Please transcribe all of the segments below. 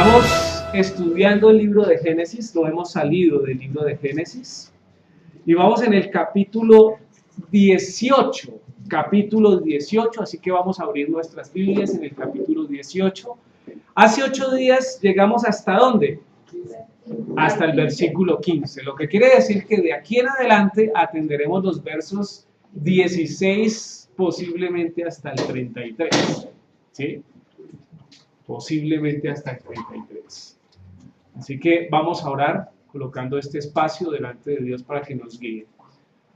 Estamos estudiando el libro de Génesis, no hemos salido del libro de Génesis y vamos en el capítulo 18, así que vamos a abrir nuestras Biblias en el capítulo 18. Hace 8 días llegamos ¿hasta dónde? Hasta el versículo 15, lo que quiere decir que de aquí en adelante atenderemos los versos 16, posiblemente hasta el 33, ¿sí? Posiblemente hasta el 33. Así que vamos a orar colocando este espacio delante de Dios para que nos guíe.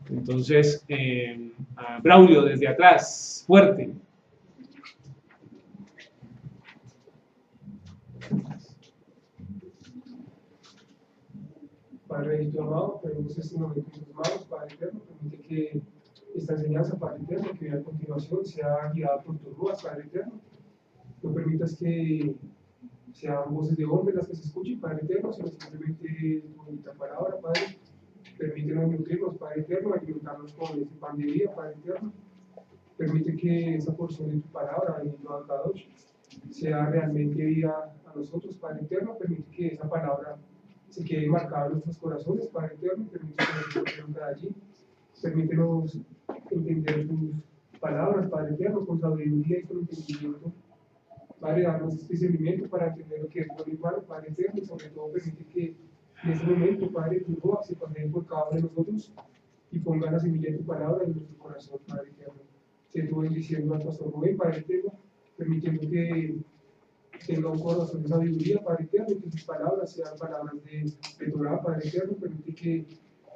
Entonces, Braulio, desde atrás, fuerte. Padre bendito amado, tenemos este momento en tus manos, Padre eterno, permite que esta enseñanza, Padre eterno, que viene a continuación, sea guiada por tus ruas, Padre eterno. No permitas que sean voces de hombres las que se escuchen, Padre eterno, sino simplemente tu bonita palabra, Padre. Permítenos nutrirnos, Padre eterno, alimentarnos con este pan de vida, Padre eterno. Permite que esa porción de tu palabra, bendito Akadosh, sea realmente vida a nosotros, Padre eterno. Permite que esa palabra se quede marcada en nuestros corazones, Padre eterno. Permite que nos quede allí. Permítenos entender tus palabras, Padre eterno, con sabiduría y con entendimiento. Padre, darnos este discernimiento para entender lo que es bueno y malo, Padre eterno, y sobre todo permite que en este momento, Padre, tu roa se pasee por cada uno de nosotros y ponga la semilla de tu palabra en nuestro corazón, Padre eterno. Se tú bendiciendo al pastor Rubén, Padre eterno, permitiendo que tenga un corazón de sabiduría, Padre eterno, y que sus palabras sean palabras de Torah, Padre eterno. Permite que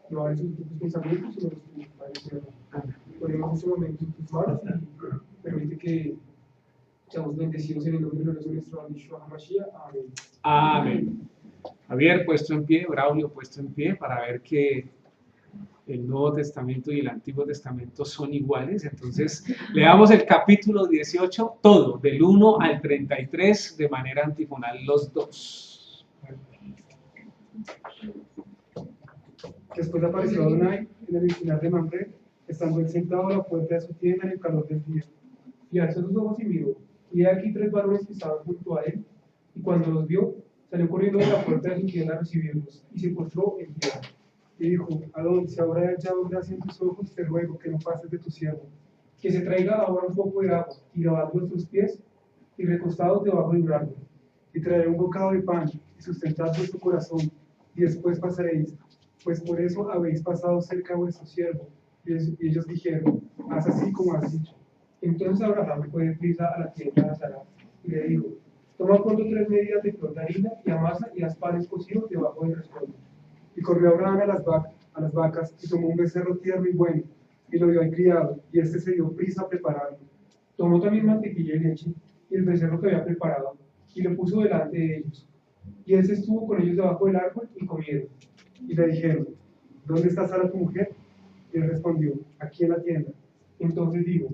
no hables sus propios pensamientos, sino los tuyos, Padre eterno. Ponemos este momento en tus manos y permite que seamos bendecidos en el nombre de nuestro Yeshua HaMashiach. Amén. Amén. Javier puesto en pie, Braulio puesto en pie, para ver que el Nuevo Testamento y el Antiguo Testamento son iguales. Entonces, leamos el capítulo 18, todo, del 1 al 33, de manera antifonal, los dos. Después apareció Adonai en el encinar de Mamre, estando él sentado a la puerta de su tienda en el calor del día. Y alzó sus ojos y miró, y he aquí 3 varones que estaban junto a él, y cuando los vio, salió corriendo de la puerta de su tienda a recibirlos, y se postró en tierra. Y dijo: Adón, si ahora he hallado gracia en tus ojos, te ruego que no pases de tu siervo. Que se traiga ahora un poco de agua, y lavad vuestros pies, y recostados debajo de un árbol. Y traeré un bocado de pan, y sustentad vuestro corazón, y después pasaréis, pues por eso habéis pasado cerca de vuestro siervo. Y ellos dijeron: haz así como has dicho. Entonces Abraham fue deprisa a la tienda de Sara, y le dijo: toma pronto 3 medidas de flor de harina, y amasa, y haz panes cocidos debajo del rescoldo. Y corrió Abraham a las vacas, y tomó un becerro tierno y bueno, y lo dio al criado, y éste se dio prisa a prepararlo. Tomó también mantequilla y leche, y el becerro que había preparado, y lo puso delante de ellos. Y él se estuvo con ellos debajo del árbol, y comieron. Y le dijeron: ¿dónde está Sara tu mujer? Y él respondió: aquí en la tienda. Entonces dijo: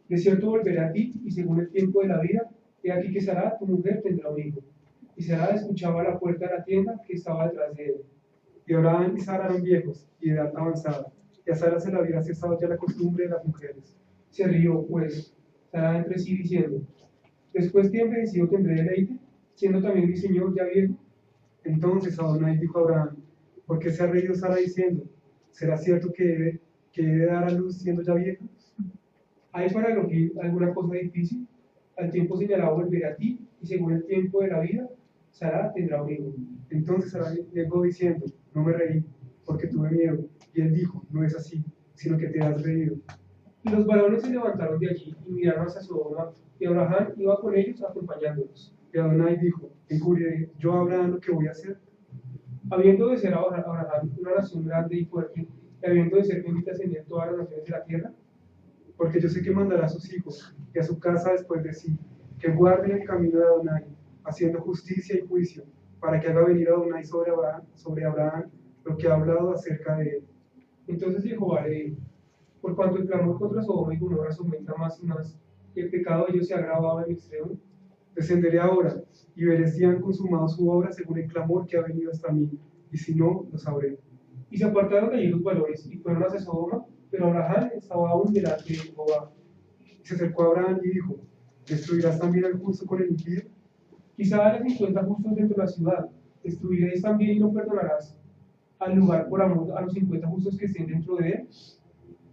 de cierto volveré a ti, y según el tiempo de la vida, he aquí que Sara, tu mujer, tendrá un hijo. Y Sara escuchaba a la puerta de la tienda que estaba detrás de él. Y Abraham y Sara eran viejos, y de edad avanzada, y a Sara se le había cesado ya la costumbre de las mujeres. Se rió, pues, Sara entre sí, diciendo: después que he envejecido tendré deleite, siendo también mi señor ya viejo. Entonces Adonai dijo a Abraham: ¿por qué se ha reído Sara diciendo: ¿será cierto que he de dar a luz siendo ya vieja? ¿Hay para Elohim alguna cosa difícil? Al tiempo señalado volveré a ti, y según el tiempo de la vida, Sara tendrá un hijo. Entonces Sara negó diciendo: no me reí, porque tuve miedo. Y él dijo: no es así, sino que te has reído. Y los varones se levantaron de allí y miraron hacia Sodoma, y Abraham iba con ellos acompañándolos. Y Adonai dijo: encubriré yo a Abraham lo que voy a hacer. Habiendo de ser Abraham una nación grande y fuerte, y habiendo de ser benditas en él todas las naciones de la tierra, Porque yo sé que mandará a sus hijos y a su casa después de sí, que guarden el camino de Adonai, haciendo justicia y juicio, para que haga venir a Adonai sobre Abraham lo que ha hablado acerca de él. entonces Jehová le dijo: por cuanto el clamor contra Sodoma y Gomorra se aumenta más y más, y el pecado de ellos se ha agravado en extremo, Descenderé ahora y veré si han consumado su obra según el clamor que ha venido hasta mí, y si no, lo sabré. y se apartaron de allí los varones y fueron hacia Sodoma, pero Abraham estaba aún delante de Jehová. Y se acercó a Abraham y dijo: ¿destruirás también al justo con el impío? Quizá haya 50 justos dentro de la ciudad. ¿Destruiréis también y no perdonarás al lugar por amor a los 50 justos que estén dentro de él?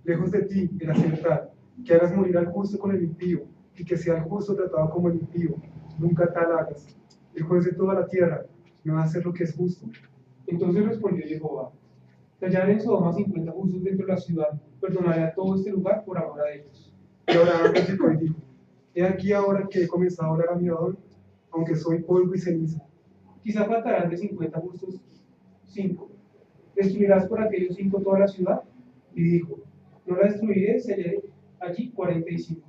Lejos de ti el acertar, que hagas morir al justo con el impío, y que sea el justo tratado como el impío. Nunca tal hagas. El juez de toda la tierra no va a hacer lo que es justo. Entonces respondió Jehová: si hallaren en Sodoma 50 justos dentro de la ciudad, perdonaré a todo este lugar por amor a ellos. Y Abraham replicó y dijo: He aquí ahora que he comenzado a hablar a mi Adón, aunque soy polvo y ceniza. Quizá faltarán de 50 justos 5. ¿Destruirás por aquellos 5 toda la ciudad? Y dijo: no la destruiré, si hallaré allí 45.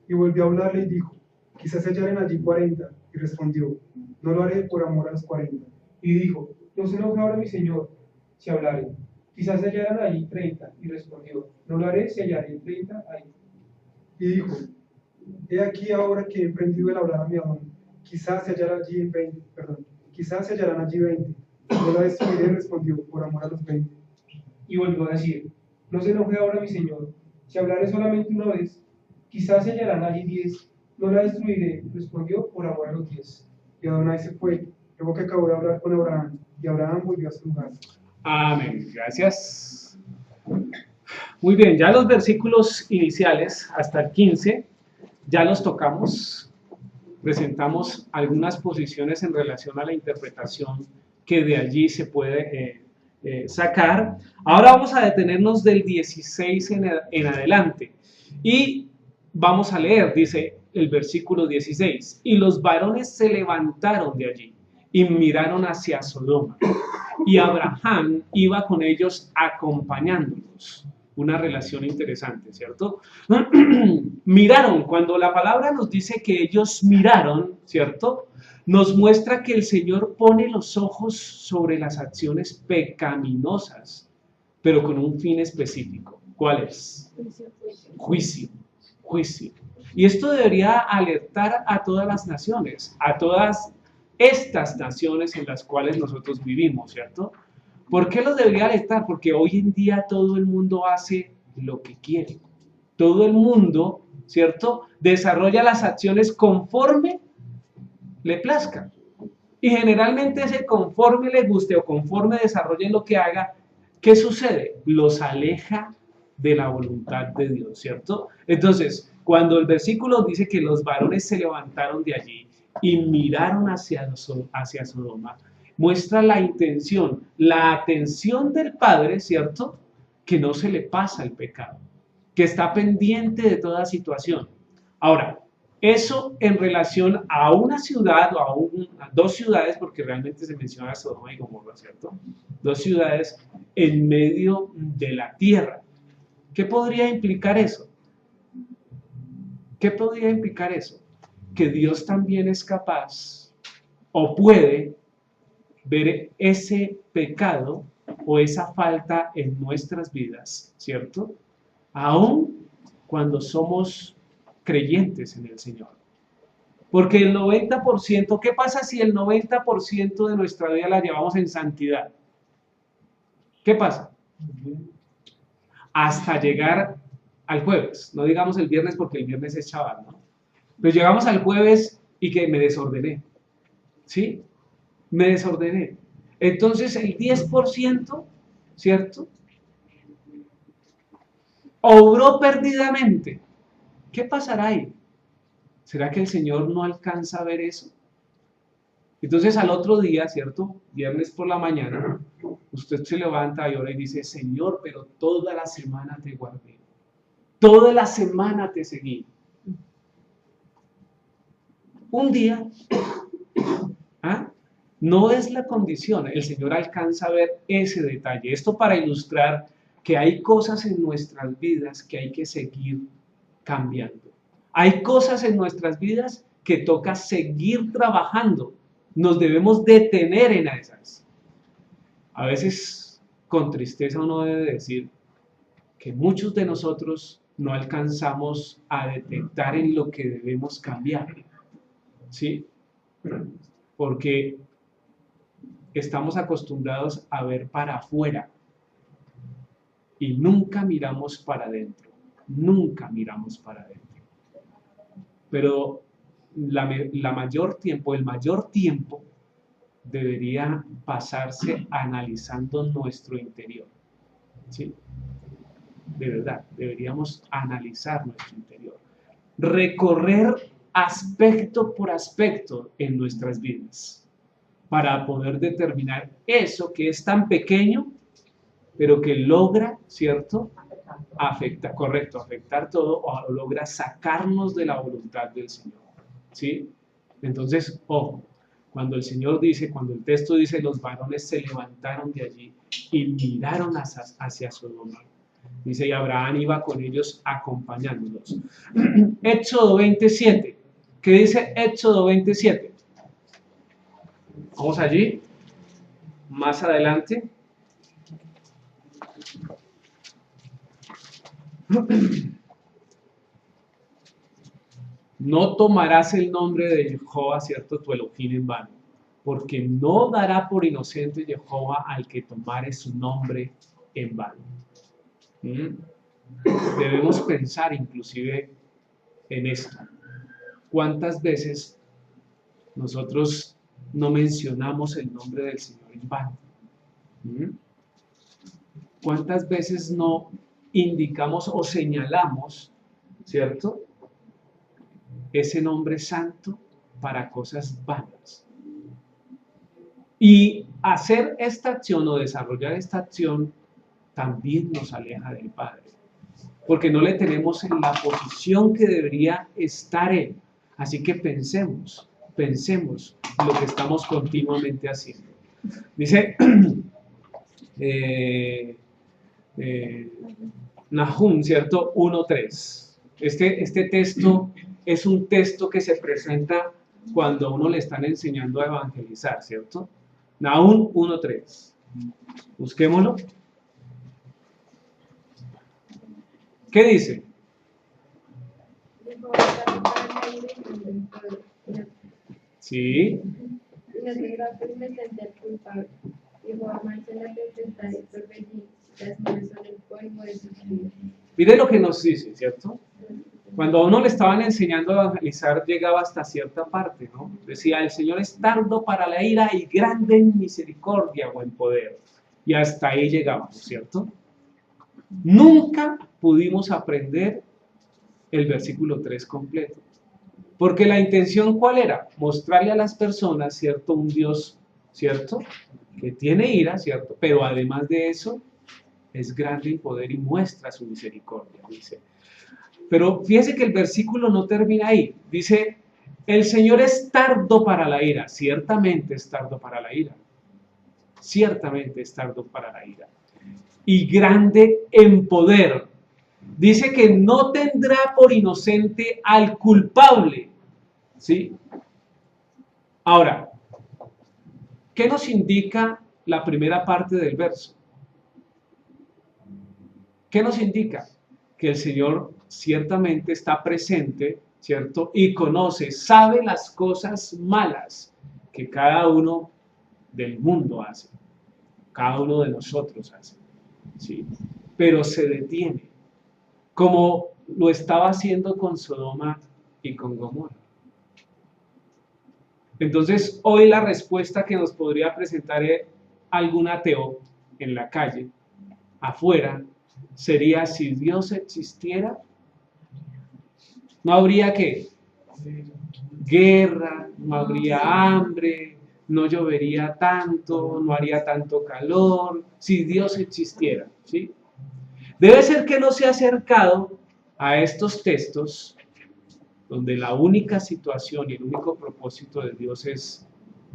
Y volvió a hablarle y dijo: Quizás se hallaren allí 40. Y respondió: No lo haré por amor a los 40. Y dijo: no se enoje ahora mi señor, si hablaré. Quizás se hallaran allí 30. Y respondió: no lo haré, si hallaré 30 ahí. Y dijo: He aquí ahora que he emprendido el hablar a mi Adón, quizás se hallarán allí 20, quizás se hallarán allí 20. No la destruiré, respondió, por amor a los 20. Y volvió a decir: no se enoje ahora mi señor, si hablaré solamente una vez, quizás se hallarán allí 10. No la destruiré, respondió, por amor a los 10. Y Adonai se fue, luego que acabó de hablar con Abraham, y Abraham volvió a su lugar. Amén. Gracias. Muy bien, ya los versículos iniciales hasta el 15 ya los tocamos. Presentamos algunas posiciones en relación a la interpretación que de allí se puede sacar. Ahora vamos a detenernos del 16 en adelante y vamos a leer, dice el versículo 16: y los varones se levantaron de allí y miraron hacia Sodoma, y Abraham iba con ellos acompañándolos. Una relación interesante, ¿cierto? Miraron, cuando la palabra nos dice que ellos miraron, ¿cierto? Nos muestra que el Señor pone los ojos sobre las acciones pecaminosas, pero con un fin específico. ¿Cuál es? Juicio, juicio. Y esto debería alertar a todas las naciones, a todas estas naciones en las cuales nosotros vivimos, ¿cierto? ¿Por qué los debería alertar? Porque hoy en día todo el mundo hace lo que quiere. Todo el mundo, ¿cierto?, desarrolla las acciones conforme le plazca. Y generalmente ese conforme le guste o conforme desarrolle lo que haga, ¿qué sucede? Los aleja de la voluntad de Dios, ¿cierto? Entonces, cuando el versículo dice que los varones se levantaron de allí y miraron hacia Sodoma, muestra la intención, la atención del Padre, ¿cierto?, que no se le pasa el pecado, que está pendiente de toda situación. Ahora, eso en relación a una ciudad o a dos ciudades, porque realmente se menciona Sodoma y Gomorra, ¿cierto? Dos ciudades en medio de la tierra. ¿Qué podría implicar eso? ¿Qué podría implicar eso? Que Dios también es capaz o puede ver ese pecado o esa falta en nuestras vidas, ¿cierto? Aún cuando somos creyentes en el Señor. Porque el 90%, ¿qué pasa si el 90% de nuestra vida la llevamos en santidad? ¿Qué pasa? Hasta llegar al jueves, no digamos el viernes porque el viernes es chaval, ¿no? Pero llegamos al jueves y que me desordené, ¿sí? Me desordené. Entonces el 10%, ¿cierto?, obró perdidamente. ¿Qué pasará ahí? ¿Será que el Señor no alcanza a ver eso? Entonces al otro día, ¿cierto?, viernes por la mañana, usted se levanta y ora y dice: Señor, pero toda la semana te guardé, toda la semana te seguí. Un día, ¿ah?, no es la condición. El Señor alcanza a ver ese detalle. Esto para ilustrar que hay cosas en nuestras vidas que hay que seguir cambiando. Hay cosas en nuestras vidas que toca seguir trabajando. Nos debemos detener en esas. A veces, con tristeza, uno debe decir que muchos de nosotros no alcanzamos a detectar en lo que debemos cambiar, ¿sí? Porque estamos acostumbrados a ver para afuera y nunca miramos para adentro, nunca miramos para adentro. Pero el mayor tiempo debería pasarse analizando nuestro interior. ¿Sí? De verdad, deberíamos analizar nuestro interior. Recorrer aspecto por aspecto en nuestras vidas para poder determinar eso que es tan pequeño, pero que logra, ¿cierto? Afectar todo, o logra sacarnos de la voluntad del Señor. ¿Sí? Entonces, ojo, cuando el texto dice, los varones se levantaron de allí y miraron hacia Sodoma. Dice, y Abraham iba con ellos acompañándolos. Éxodo 27. ¿Qué dice Éxodo 27? Vamos allí, más adelante. No tomarás el nombre de Jehová, ¿cierto? Tu Elohim en vano, porque no dará por inocente Jehová al que tomare su nombre en vano. Debemos pensar inclusive en esto. ¿Cuántas veces nosotros no mencionamos el nombre del Señor en vano? ¿Cuántas veces no indicamos o señalamos, ¿cierto?, ese nombre santo para cosas vanas? Y hacer esta acción o desarrollar esta acción también nos aleja del Padre, porque no le tenemos en la posición que debería estar Él. Así que pensemos lo que estamos continuamente haciendo. Dice Nahum, ¿cierto? 1:3. Este texto es un texto que se presenta cuando a uno le están enseñando a evangelizar, ¿cierto? Nahum 1:3. Busquémoslo. ¿Qué dice? Sí. Mire lo que nos dice, ¿cierto? Cuando a uno le estaban enseñando a evangelizar, llegaba hasta cierta parte, ¿no? Decía, el Señor es tardo para la ira y grande en misericordia o en poder. Y hasta ahí llegábamos, ¿cierto? Nunca pudimos aprender el versículo 3 completo. Porque la intención, ¿cuál era? Mostrarle a las personas, ¿cierto? Un Dios, ¿cierto? Que tiene ira, ¿cierto? Pero además de eso, es grande en poder y muestra su misericordia, dice. Pero fíjese que el versículo no termina ahí. Dice, el Señor es tardo para la ira. Ciertamente es tardo para la ira. Ciertamente es tardo para la ira. Y grande en poder. Dice que no tendrá por inocente al culpable. ¿Sí? Ahora, ¿qué nos indica la primera parte del verso? ¿Qué nos indica? Que el Señor ciertamente está presente, ¿cierto? Y conoce, sabe las cosas malas que cada uno del mundo hace, cada uno de nosotros hace, ¿sí? Pero se detiene, como lo estaba haciendo con Sodoma y con Gomorra. Entonces, hoy la respuesta que nos podría presentar algún ateo en la calle, afuera, sería: si Dios existiera, no habría ¿qué? Guerra, no habría hambre, no llovería tanto, no haría tanto calor, si Dios existiera, ¿sí? Debe ser que no se ha acercado a estos textos donde la única situación y el único propósito de Dios es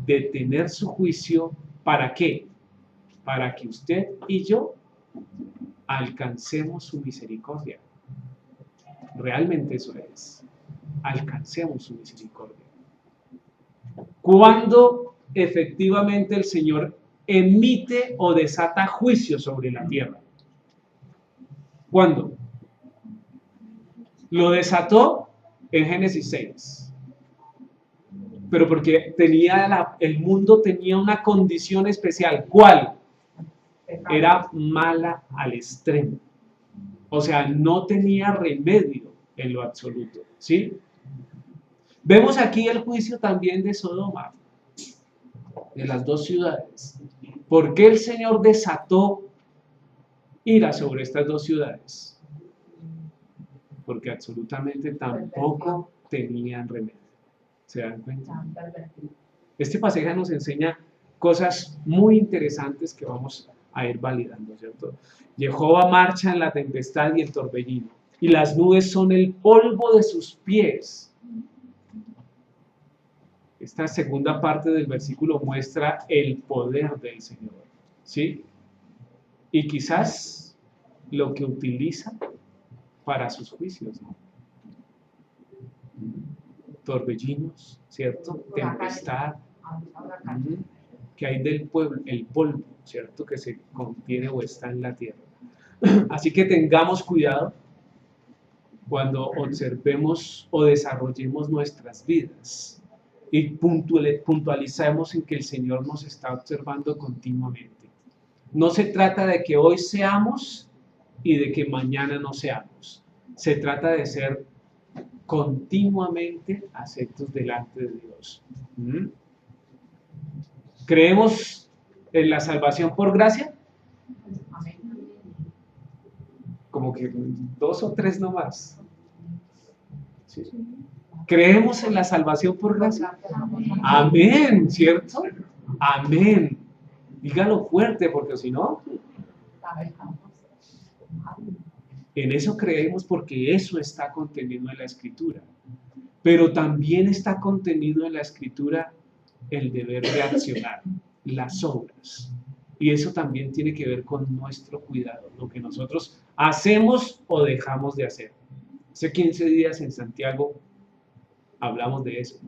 detener su juicio. ¿Para qué? Para que usted y yo alcancemos su misericordia. Realmente eso es. Alcancemos su misericordia. Cuando efectivamente el Señor emite o desata juicio sobre la tierra. ¿Cuándo? Lo desató en Génesis 6. Pero porque el mundo tenía una condición especial. ¿Cuál? Era mala al extremo. O sea, no tenía remedio en lo absoluto, ¿sí? Vemos aquí el juicio también de Sodoma, de las dos ciudades. ¿Por qué el Señor desató ira sobre estas dos ciudades? Porque absolutamente tampoco tenían remedio. ¿Se dan cuenta? Este pasaje nos enseña cosas muy interesantes que vamos a ir validando, ¿cierto? Jehová marcha en la tempestad y el torbellino, y las nubes son el polvo de sus pies. Esta segunda parte del versículo muestra el poder del Señor, ¿sí? Y quizás lo que utiliza para sus juicios, ¿no? Torbellinos, ¿cierto? Tempestad. Que hay del pueblo, el polvo, ¿cierto? Que se contiene o está en la tierra. Así que tengamos cuidado cuando observemos o desarrollemos nuestras vidas y puntualicemos en que el Señor nos está observando continuamente. No se trata de que hoy seamos y de que mañana no seamos. Se trata de ser continuamente aceptos delante de Dios. ¿Creemos en la salvación por gracia? Como que 2 o 3 nomás. ¿Sí? ¿Creemos en la salvación por gracia? Amén, ¿cierto? Amén. Dígalo fuerte, porque si no, en eso creemos porque eso está contenido en la Escritura. Pero también está contenido en la Escritura el deber de accionar, las obras. Y eso también tiene que ver con nuestro cuidado, lo que nosotros hacemos o dejamos de hacer. Hace 15 días en Santiago hablamos de eso.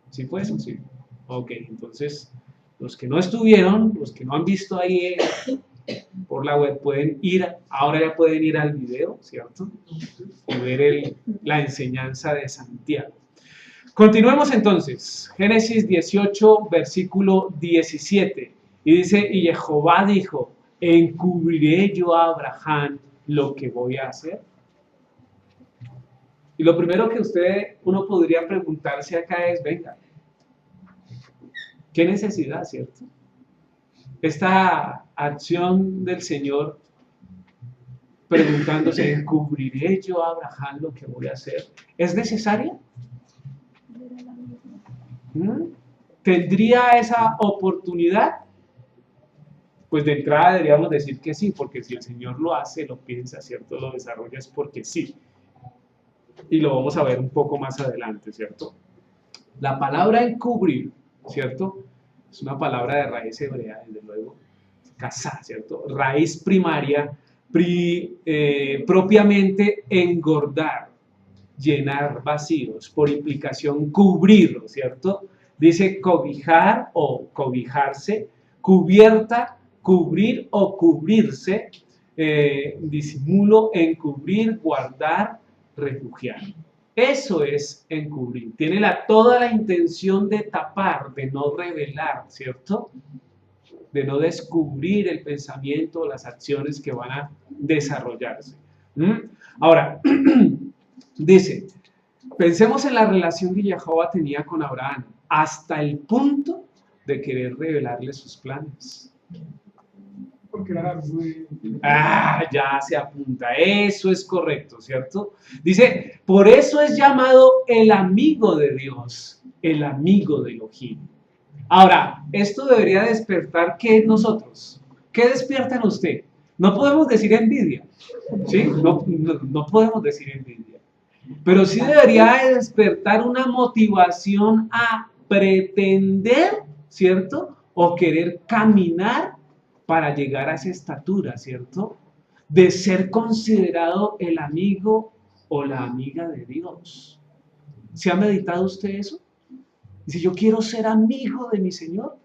¿Sí fue eso? Sí. Ok, entonces los que no estuvieron, los que no han visto ahí por la web, pueden ir, ahora ya pueden ir al video, ¿cierto? Y ver la enseñanza de Santiago. Continuemos entonces, Génesis 18, versículo 17, y dice, y Jehová dijo, ¿encubriré yo a Abraham lo que voy a hacer? Y lo primero que uno podría preguntarse acá es, venga, ¿qué necesidad, cierto? Esta acción del Señor preguntándose, ¿encubriré yo a Abraham lo que voy a hacer? ¿Es necesaria? ¿Tendría esa oportunidad? Pues de entrada deberíamos decir que sí, porque si el Señor lo hace, lo piensa, ¿cierto? Lo desarrolla es porque sí. Y lo vamos a ver un poco más adelante, ¿cierto? La palabra encubrir, ¿cierto? Es una palabra de raíz hebrea, desde luego, casá, ¿cierto? Raíz primaria, propiamente engordar, llenar vacíos, por implicación cubrirlo, ¿cierto? Dice cobijar o cobijarse, cubierta, cubrir o cubrirse, disimulo, encubrir, guardar, refugiar. Eso es encubrir. Tiene toda la intención de tapar, de no revelar, ¿cierto? De no descubrir el pensamiento o las acciones que van a desarrollarse. Ahora, dice, pensemos en la relación que Jehová tenía con Abraham, hasta el punto de querer revelarle sus planes. Porque era muy... Ya se apunta, eso es correcto, ¿cierto? Dice, por eso es llamado el amigo de Dios, el amigo de Elohim. Ahora, esto debería despertar, ¿qué en nosotros? ¿Qué despierta en usted? No podemos decir envidia, ¿sí? No podemos decir envidia. Pero sí debería despertar una motivación a pretender, ¿cierto? O querer caminar para llegar a esa estatura, ¿cierto? De ser considerado el amigo o la amiga de Dios. ¿Se ha meditado usted eso? Dice, yo quiero ser amigo de mi Señor,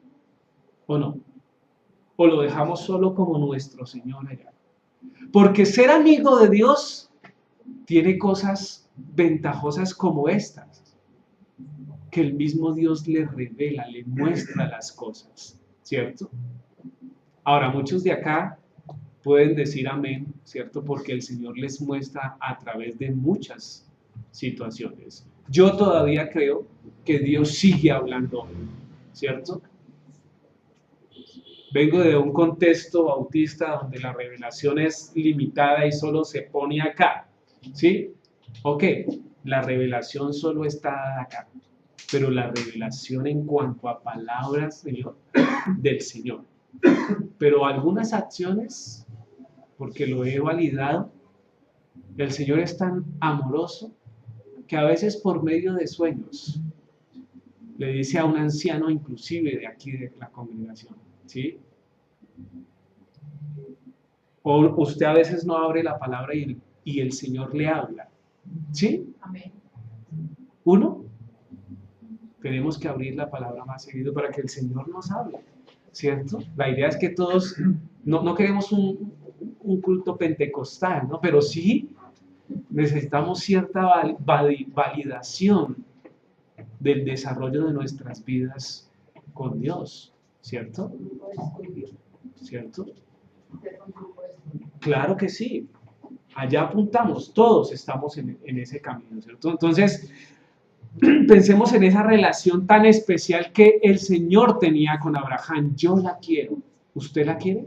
¿o no? ¿O lo dejamos solo como nuestro Señor allá? Porque ser amigo de Dios tiene cosas ventajosas como estas, que el mismo Dios le revela, le muestra las cosas, ¿cierto? Ahora, muchos de acá pueden decir amén, ¿cierto? Porque el Señor les muestra a través de muchas situaciones. yo todavía creo que Dios sigue hablando hoy, ¿cierto? Vengo de un contexto bautista donde la revelación es limitada y solo se pone acá, ¿sí? Ok, la revelación solo está acá, pero la revelación en cuanto a palabras, Señor, del Señor. Pero algunas acciones, porque lo he validado, el Señor es tan amoroso que a veces por medio de sueños le dice a un anciano inclusive de aquí de la congregación, ¿sí? O usted a veces no abre la palabra y el Señor le habla, ¿sí? Amén. Uno, tenemos que abrir la palabra más seguido para que el Señor nos hable, ¿cierto? La idea es que todos, no queremos un culto pentecostal, ¿no? Pero sí necesitamos cierta validación del desarrollo de nuestras vidas con Dios, ¿cierto? ¿Cierto? Claro que sí. Allá apuntamos, todos estamos en ese camino, ¿cierto? Entonces, pensemos en esa relación tan especial que el Señor tenía con Abraham. Yo la quiero. ¿Usted la quiere?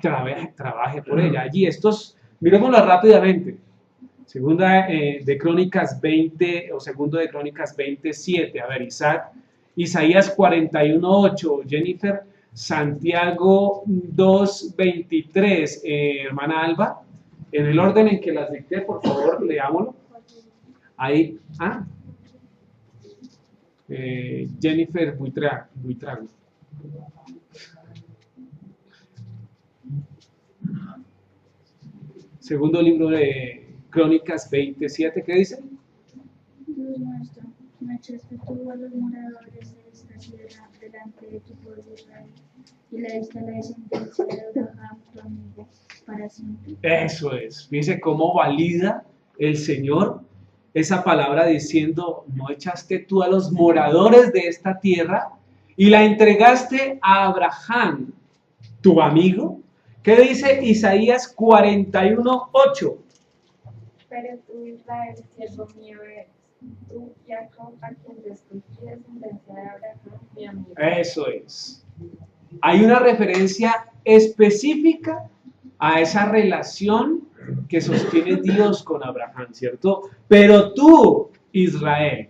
Trabaje por ella. Allí estos, miremoslo rápidamente. Segunda de Crónicas 20 o segundo de Crónicas 27. A ver, Isaías 41:8. Jennifer, Santiago 2:23. Hermana Alba, en el orden en que las dicté, por favor, leámoslo. Ahí, Jennifer Buitrago. Segundo libro de Crónicas 27, ¿qué dice? Dios nuestro, no echaste tú a los moradores de esta tierra delante de tu pueblo Israel, y le diste la descendencia de Abraham, tu amigo, para siempre. Eso es. Fíjense cómo valida el Señor esa palabra diciendo, no echaste tú a los moradores de esta tierra y la entregaste a Abraham, tu amigo. ¿Qué dice Isaías 41:8? Pero tú, Israel, siervo mío eres, tú, Jacob, a quien yo escogí, descendencia de Abraham, mi amigo. Eso es. Hay una referencia específica a esa relación que sostiene Dios con Abraham, ¿cierto? Pero tú, Israel,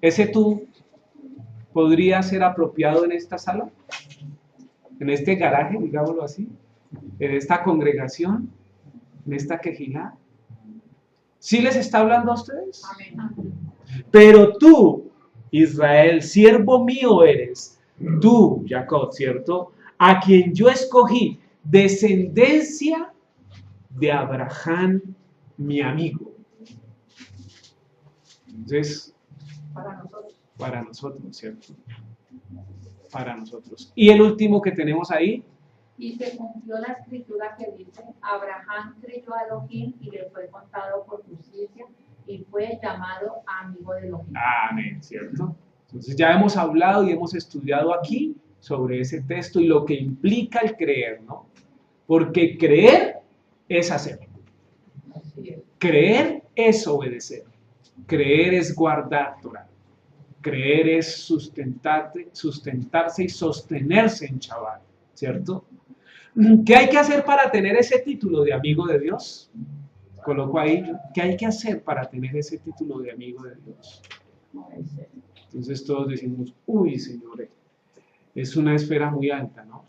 ese tú podría ser apropiado en esta sala, en este garaje, digámoslo así, en esta congregación, en esta quejilá. ¿Sí les está hablando a ustedes? Amén. Pero tú, Israel, siervo mío eres, tú, Jacob, ¿cierto? A quien yo escogí, descendencia de Abraham, mi amigo. Entonces, para nosotros, ¿cierto? Para nosotros. Y el último que tenemos ahí. Y se cumplió la escritura que dice, Abraham creyó a Elohim y le fue contado por justicia y fue llamado amigo de Elohim. Amén, ¿cierto? Entonces ya hemos hablado y hemos estudiado aquí sobre ese texto y lo que implica el creer, ¿no? Porque creer es hacer. Creer es obedecer. Creer es guardar Torah. Creer es sustentarse y sostenerse en Shabbat, ¿cierto? ¿Qué hay que hacer para tener ese título de amigo de Dios? Coloco ahí, ¿qué hay que hacer para tener ese título de amigo de Dios? Entonces todos decimos, uy, Señor, es una esfera muy alta, ¿no?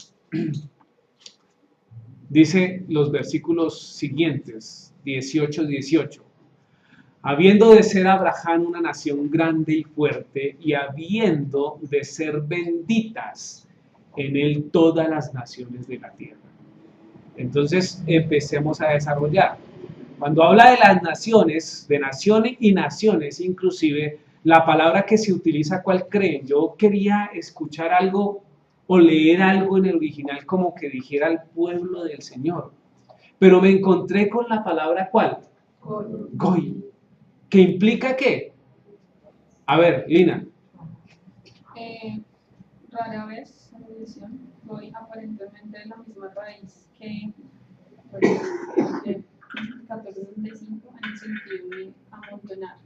Dice los versículos siguientes, 18. Habiendo de ser Abraham una nación grande y fuerte, y habiendo de ser benditas en él todas las naciones de la tierra. Entonces empecemos a desarrollar. Cuando habla de las naciones, de naciones y naciones, inclusive la palabra que se utiliza, ¿cuál creen? Yo quería escuchar algo o leer algo en el original como que dijera el pueblo del Señor. Pero me encontré con la palabra ¿cuál? Goy. ¿Que implica qué? A ver, Lina. Rara vez en edición, voy aparentemente de la misma raíz que 1465 en el sentido de amontonar,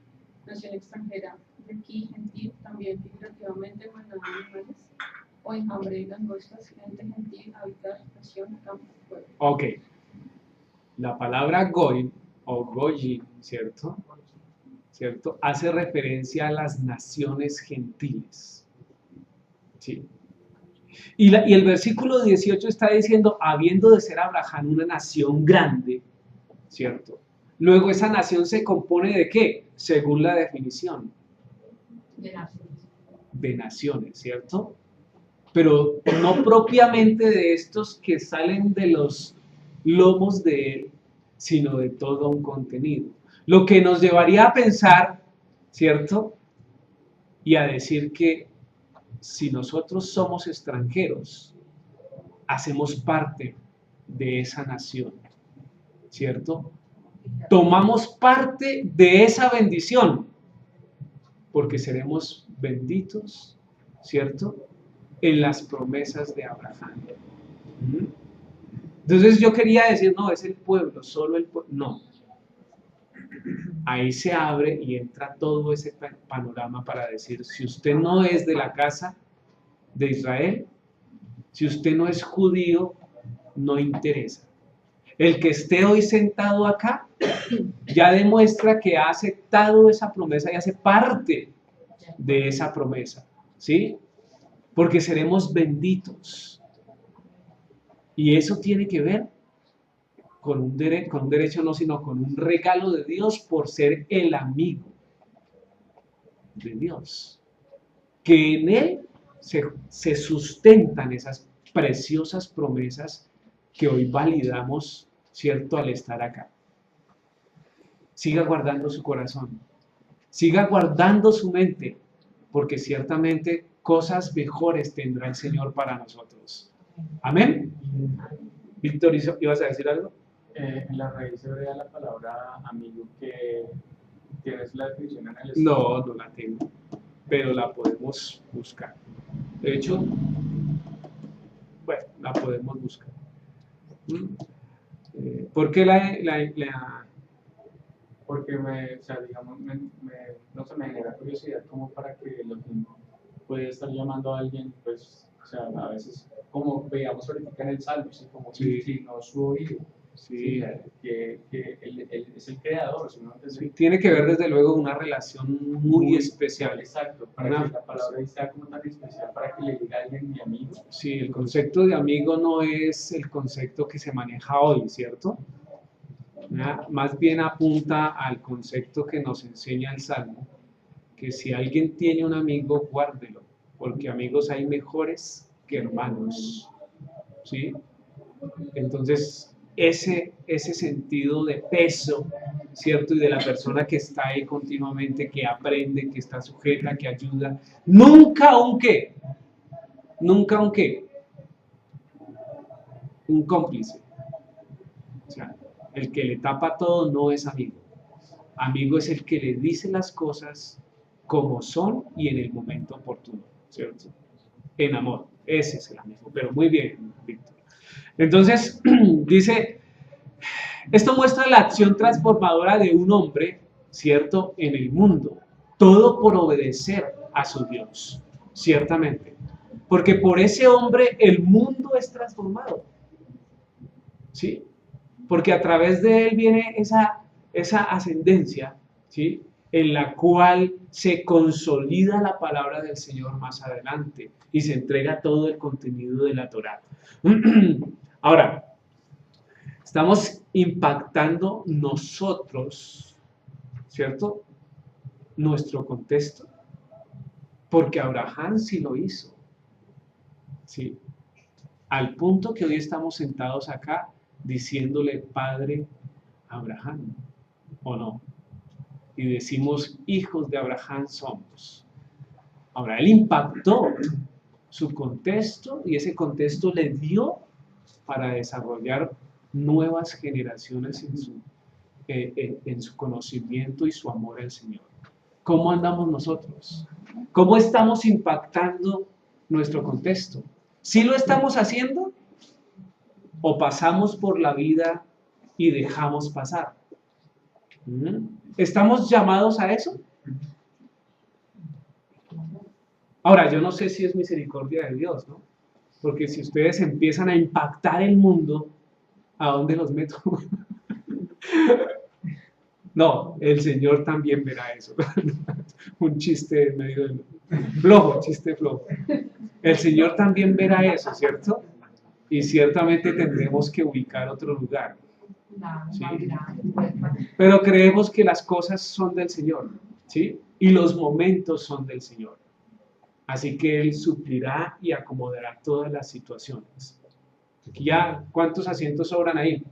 nación extranjera, de aquí, gentil, también figurativamente manada de animales, o enjambre de langostas, gente gentil, habitar, nación, campo, pueblo. Ok. La palabra goy o goyi, ¿cierto? ¿Cierto? Hace referencia a las naciones gentiles. ¿Sí? Y el versículo 18 está diciendo, habiendo de ser Abraham una nación grande, ¿cierto? Luego esa nación se compone ¿de qué? Según la definición. De naciones, ¿cierto? Pero no propiamente de estos que salen de los lomos de él, sino de todo un contenido. Lo que nos llevaría a pensar, ¿cierto? Y a decir que si nosotros somos extranjeros, hacemos parte de esa nación, ¿cierto? Tomamos parte de esa bendición, porque seremos benditos, ¿cierto? En las promesas de Abraham. Entonces yo quería decir, no, es el pueblo, solo el pueblo. No. Ahí se abre y entra todo ese panorama para decir, si usted no es de la casa de Israel, si usted no es judío, no interesa. El que esté hoy sentado acá ya demuestra que ha aceptado esa promesa y hace parte de esa promesa, ¿sí? Porque seremos benditos. Y eso tiene que ver con un derecho no, sino con un regalo de Dios por ser el amigo de Dios. Que en Él se sustentan esas preciosas promesas que hoy validamos, ¿cierto?, al estar acá. Siga guardando su corazón, siga guardando su mente, porque ciertamente cosas mejores tendrá el Señor para nosotros. Amén. Víctor, ¿ibas a decir algo? En la raíz hebrea la palabra amigo, que tienes la definición en el No, no la tengo, pero la podemos buscar. De hecho, bueno, la podemos buscar. ¿Por qué Porque o sea, digamos, no se me genera curiosidad como para que lo que puede estar llamando a alguien, pues, o sea, a veces, como veíamos ahorita en el Salmo, ¿sí? Como Sí. inclinó su oído, Sí. ¿sí? Que él es el creador, ¿sí? Sí, tiene que ver desde luego una relación muy especial. Exacto, para que la palabra ahí sea como tan especial, para que le diga a alguien mi amigo. Sí, el concepto de amigo no es el concepto que se maneja hoy, ¿cierto? Más bien apunta al concepto que nos enseña el Salmo, que si alguien tiene un amigo, guárdelo, porque amigos hay mejores que hermanos, ¿sí? Entonces, ese sentido de peso, ¿cierto? Y de la persona que está ahí continuamente, que aprende, que está sujeta, que ayuda, nunca aunque un cómplice. O sea, el que le tapa todo no es amigo. Amigo es el que le dice las cosas como son y en el momento oportuno, ¿cierto? En amor, ese es el amigo. Pero muy bien, Víctor. Entonces, dice, esto muestra la acción transformadora de un hombre, ¿cierto?, en el mundo. Todo por obedecer a su Dios, ciertamente. Porque por ese hombre el mundo es transformado. ¿Sí? Porque a través de él viene esa ascendencia, ¿sí?, en la cual se consolida la palabra del Señor más adelante y se entrega todo el contenido de la Torá. Ahora, estamos impactando nosotros, ¿cierto?, nuestro contexto, porque Abraham sí lo hizo, ¿sí?, al punto que hoy estamos sentados acá diciéndole Padre Abraham, ¿o no? Y decimos, hijos de Abraham somos. Ahora, él impactó su contexto y ese contexto le dio para desarrollar nuevas generaciones en su conocimiento y su amor al Señor. ¿Cómo andamos nosotros? ¿Cómo estamos impactando nuestro contexto? ¿Sí lo estamos haciendo o pasamos por la vida y dejamos pasar? ¿Estamos llamados a eso? Ahora, yo no sé si es misericordia de Dios, ¿no? Porque si ustedes empiezan a impactar el mundo, ¿a dónde los meto? No, el Señor también verá eso. Un chiste medio flojo, chiste flojo. El Señor también verá eso, ¿cierto? Y ciertamente tendremos que ubicar otro lugar. ¿Sí? Pero creemos que las cosas son del Señor, ¿sí? Y los momentos son del Señor. Así que Él suplirá y acomodará todas las situaciones. Aquí ya, ¿cuántos asientos sobran ahí?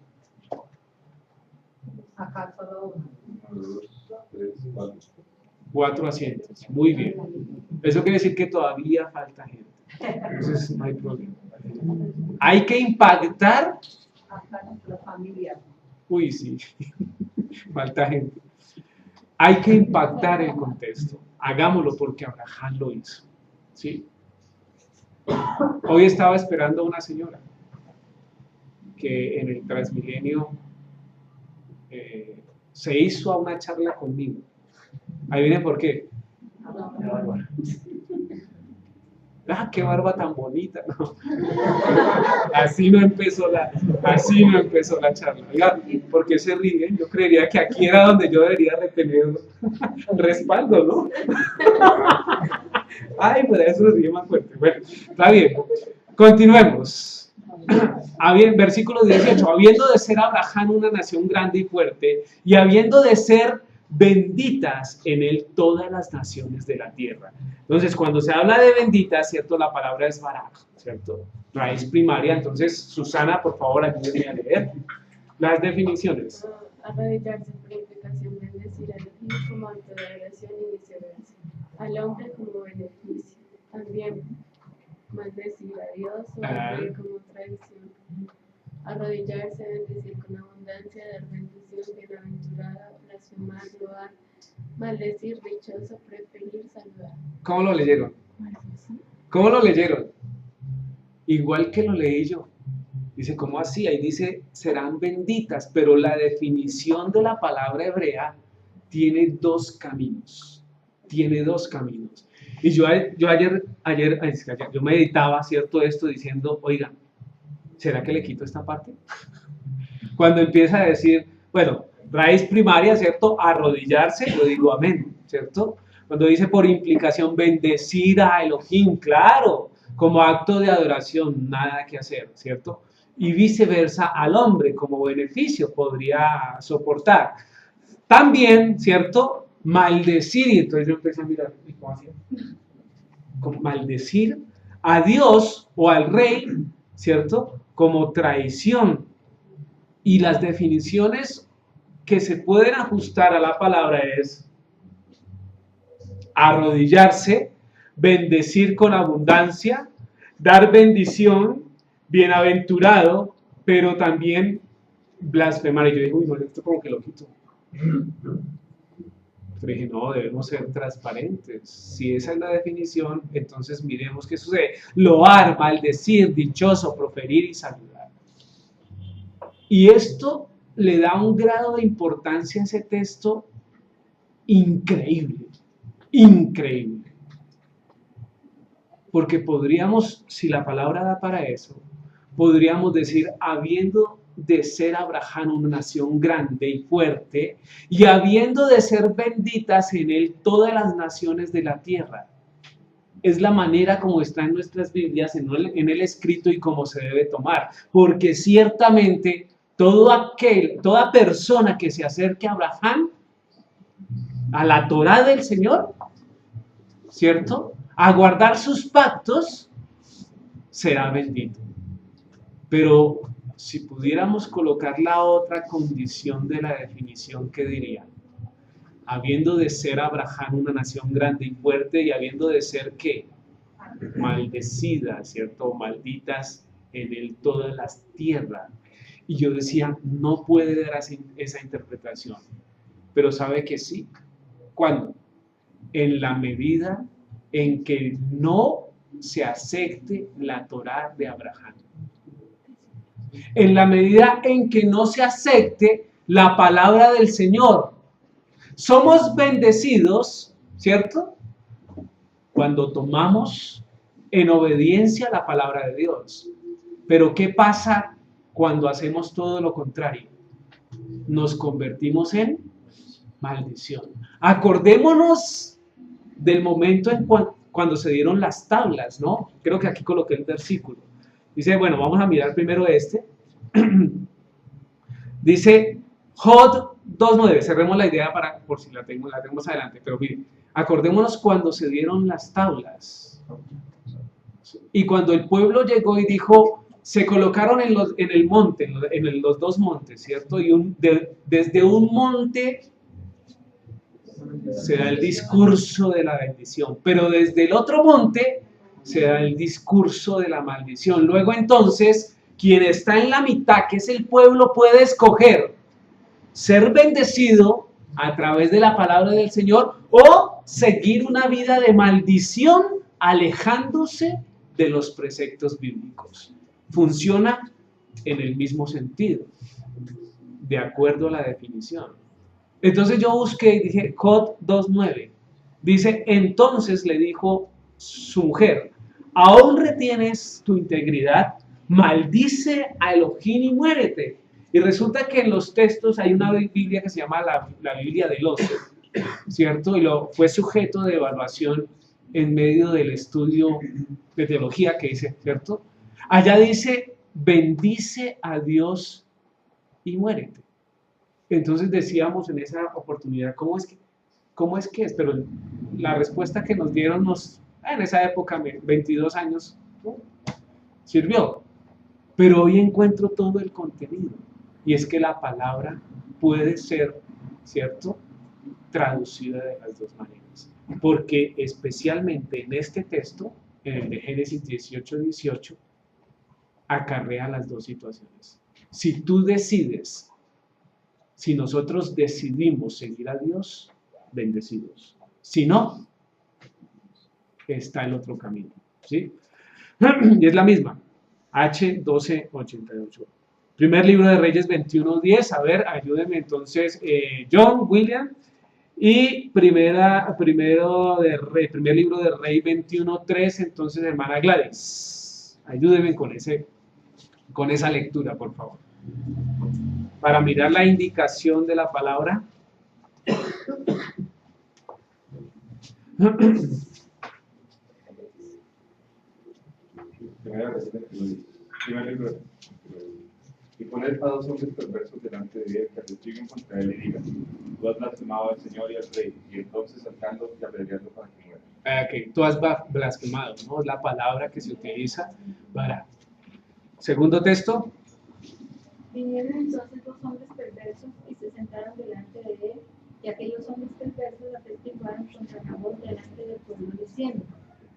Acá solo uno. 4 asientos. Muy bien. Eso quiere decir que todavía falta gente. Entonces no hay problema. Hay que impactar. Acá nuestra familia. Uy, sí. Falta gente. Hay que impactar el contexto. Hagámoslo porque Abraham lo hizo. ¿Sí? Hoy estaba esperando a una señora que en el Transmilenio se hizo a una charla conmigo. Ahí viene por qué. Ah, qué barba tan bonita, ¿no? Así no empezó la charla. Oiga, ¿por qué se ríen? Yo creería que aquí era donde yo debería de tener respaldo, ¿no? Ay, pues eso se ríe más fuerte. Bueno, está bien. Continuemos. Versículo 18. Habiendo de ser Abraham una nación grande y fuerte, y habiendo de ser benditas en él todas las naciones de la tierra. Entonces, cuando se habla de benditas, ¿cierto? La palabra es baraj, ¿cierto? Raíz primaria. Entonces, Susana, por favor, ayúdeme a leer las definiciones. Arrodillarse por implicación, bendecir al Elohim como acto de oración y viceversa. Al hombre como beneficio. También maldecir a Dios o al rey como traición. Arrodillarse, bendecir con abundancia, dar bendición, bienaventurada, blasfemar, loar, maldecir, dichoso, preferir, saludar. ¿Cómo lo leyeron? ¿Cómo lo leyeron? Igual que lo leí yo. Dice, ¿cómo así? Ahí dice, serán benditas, pero la definición de la palabra hebrea tiene dos caminos. Tiene dos caminos. Y yo ayer yo meditaba, ¿cierto? Esto diciendo, oiga, ¿será que le quito esta parte? Cuando empieza a decir, bueno, raíz primaria, ¿cierto? Arrodillarse, yo digo amén, ¿cierto? Cuando dice por implicación bendecir a Elohim, claro, como acto de adoración, nada que hacer, ¿cierto? Y viceversa al hombre, como beneficio, podría soportar. También, ¿cierto? Maldecir, y entonces yo empecé a mirar, ¿y cómo hacía? Como maldecir a Dios o al rey, ¿cierto? Como traición. Y las definiciones que se pueden ajustar a la palabra es arrodillarse, bendecir con abundancia, dar bendición, bienaventurado, pero también blasfemar. Y yo digo, uy, no, esto como que lo quito. Pero dije, no, debemos ser transparentes. Si esa es la definición, entonces miremos qué sucede. Loar, maldecir, dichoso, proferir y saludar. Y esto le da un grado de importancia a ese texto increíble, increíble. Porque podríamos, si la palabra da para eso, podríamos decir, habiendo de ser Abraham una nación grande y fuerte, y habiendo de ser benditas en él todas las naciones de la tierra. Es la manera como está en nuestras Biblias, en el escrito y cómo se debe tomar. Porque ciertamente toda persona que se acerque a Abraham, a la Torá del Señor, ¿cierto? A guardar sus pactos, será bendito. Pero si pudiéramos colocar la otra condición de la definición, ¿qué diría? Habiendo de ser Abraham una nación grande y fuerte, y habiendo de ser, ¿qué? Maldecida, ¿cierto? Malditas en él todas las tierras. Y yo decía, no puede dar esa interpretación. Pero ¿sabe que sí? ¿Cuándo? En la medida en que no se acepte la Torá de Abraham. En la medida en que no se acepte la palabra del Señor. Somos bendecidos, ¿cierto? cuando tomamos en obediencia la palabra de Dios. Pero ¿qué pasa cuando hacemos todo lo contrario? Nos convertimos en maldición. Acordémonos del momento en cuando se dieron las tablas, ¿no? Creo que aquí coloqué el versículo. Dice, bueno, vamos a mirar primero este. Dice Jod 2:9, cerremos la idea por si la tenemos adelante, pero miren, acordémonos cuando se dieron las tablas. Y cuando el pueblo llegó y dijo, se colocaron en el monte, en los dos montes, ¿cierto? Y desde un monte se da el discurso de la bendición, pero desde el otro monte se da el discurso de la maldición. Luego entonces, quien está en la mitad, que es el pueblo, puede escoger ser bendecido a través de la palabra del Señor o seguir una vida de maldición alejándose de los preceptos bíblicos. Funciona en el mismo sentido, de acuerdo a la definición. Entonces yo busqué y dije, Jod 2:9, dice, entonces le dijo su mujer, ¿aún retienes tu integridad? Maldice a Elohim y muérete. Y resulta que en los textos hay una Biblia que se llama la Biblia del Oso, ¿cierto? Y fue sujeto de evaluación en medio del estudio de teología que hice, ¿cierto? Allá dice, bendice a Dios y muérete. Entonces decíamos en esa oportunidad, ¿cómo es que es? Pero la respuesta que nos dieron en esa época, 22 años, ¿no? Sirvió. Pero hoy encuentro todo el contenido. Y es que la palabra puede ser, ¿cierto?, traducida de las dos maneras. Porque especialmente en este texto, en el de Génesis 18:18, acarrea las dos situaciones. Si nosotros decidimos seguir a Dios, bendecidos. Si no, está el otro camino, ¿sí? Y es la misma, H1288. Primer libro de Reyes 21:10, a ver, ayúdenme entonces, John, William, y primer libro de Rey 21:3, entonces hermana Gladys, ayúdenme con esa lectura, por favor. Para mirar la indicación de la palabra. Primer libro. Y poner a dos hombres perversos delante de él, que arreciben contra él y digan, tú has blasfemado al Señor y al Rey, y entonces saltando y apedreando para que muera. Okay, tú has blasfemado, ¿no? Es la palabra que se utiliza para. Segundo texto. Vinieron entonces dos hombres perversos y se sentaron delante de él, y aquellos hombres perversos atestiguaron contra Nabot delante del pueblo, diciendo,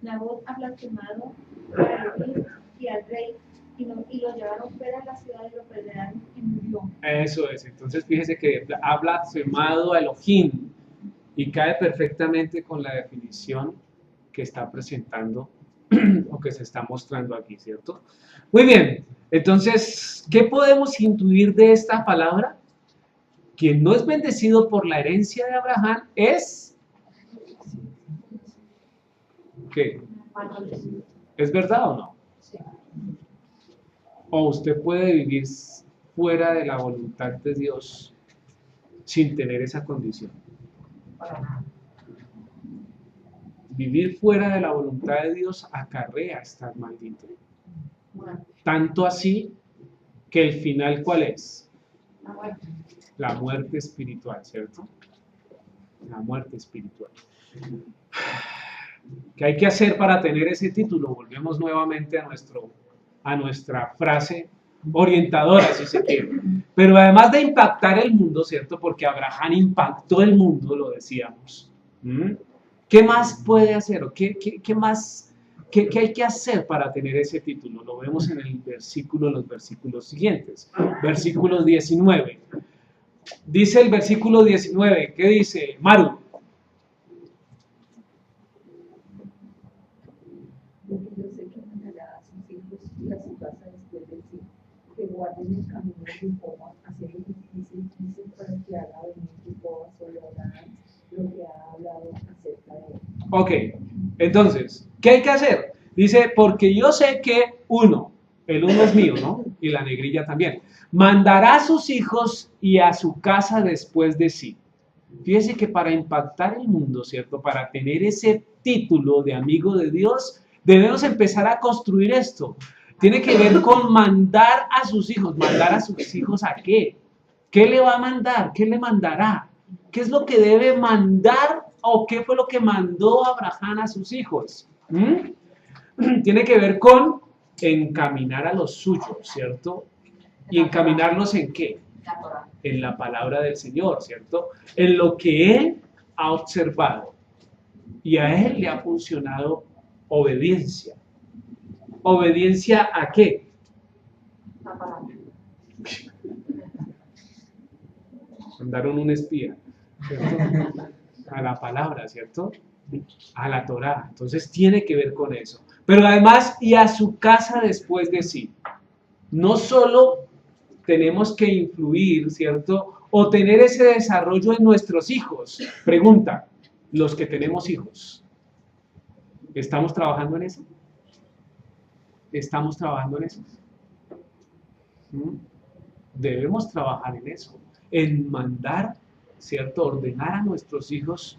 Nabot ha blasfemado al Elohim y al rey, y lo llevaron fuera de la ciudad y lo apedrearon y murió. Eso es, entonces fíjese que ha blasfemado a Elohim y cae perfectamente con la definición que está presentando o que se está mostrando aquí, ¿cierto? Muy bien, entonces, ¿qué podemos intuir de esta palabra? Quien no es bendecido por la herencia de Abraham es... ¿Qué? ¿Es verdad o no? O usted puede vivir fuera de la voluntad de Dios sin tener esa condición. Vivir fuera de la voluntad de Dios acarrea estar maldito. Tanto así que el final, ¿cuál es? La muerte espiritual, ¿cierto? La muerte espiritual. ¿Qué hay que hacer para tener ese título? Volvemos nuevamente a nuestra frase orientadora, si se quiere. Pero además de impactar el mundo, ¿cierto? Porque Abraham impactó el mundo, lo decíamos. ¿Qué más puede hacer? ¿O qué hay que hacer para tener ese título? Lo vemos en los versículos siguientes. Versículo 19. Dice el versículo 19, ¿qué dice? Maru. Porque yo sé que mandará a sus hijos y a su casa después de sí, que guarden el camino de Jehová, haciendo justicia y juicio para que haga venir Jehová sobre Abraham lo que ha hablado acerca de él. Ok, Entonces, ¿qué hay que hacer? Dice, porque yo sé que el uno es mío, ¿no? Y la negrilla también. Mandará a sus hijos y a su casa después de sí. Fíjese que para impactar el mundo, ¿cierto? Para tener ese título de amigo de Dios, debemos empezar a construir esto. Tiene que ver con mandar a sus hijos. ¿Mandar a sus hijos a qué? ¿Qué le va a mandar? ¿Qué le mandará? ¿Qué es lo que debe mandar o qué fue lo que mandó Abraham a sus hijos? Tiene que ver con encaminar a los suyos, ¿cierto? ¿Y encaminarlos en qué? En la palabra del Señor, ¿cierto? En lo que Él ha observado. Y a Él le ha funcionado obediencia. ¿Obediencia a qué? Mandaron un espía, ¿cierto? A la palabra, ¿cierto? A la Torá. Entonces tiene que ver con eso. Pero además, y a su casa después de sí. No solo tenemos que influir, ¿cierto? O tener ese desarrollo en nuestros hijos. Pregunta, los que tenemos hijos, ¿estamos trabajando en eso? ¿Estamos trabajando en eso? Debemos trabajar en eso, en mandar, ¿cierto? Ordenar a nuestros hijos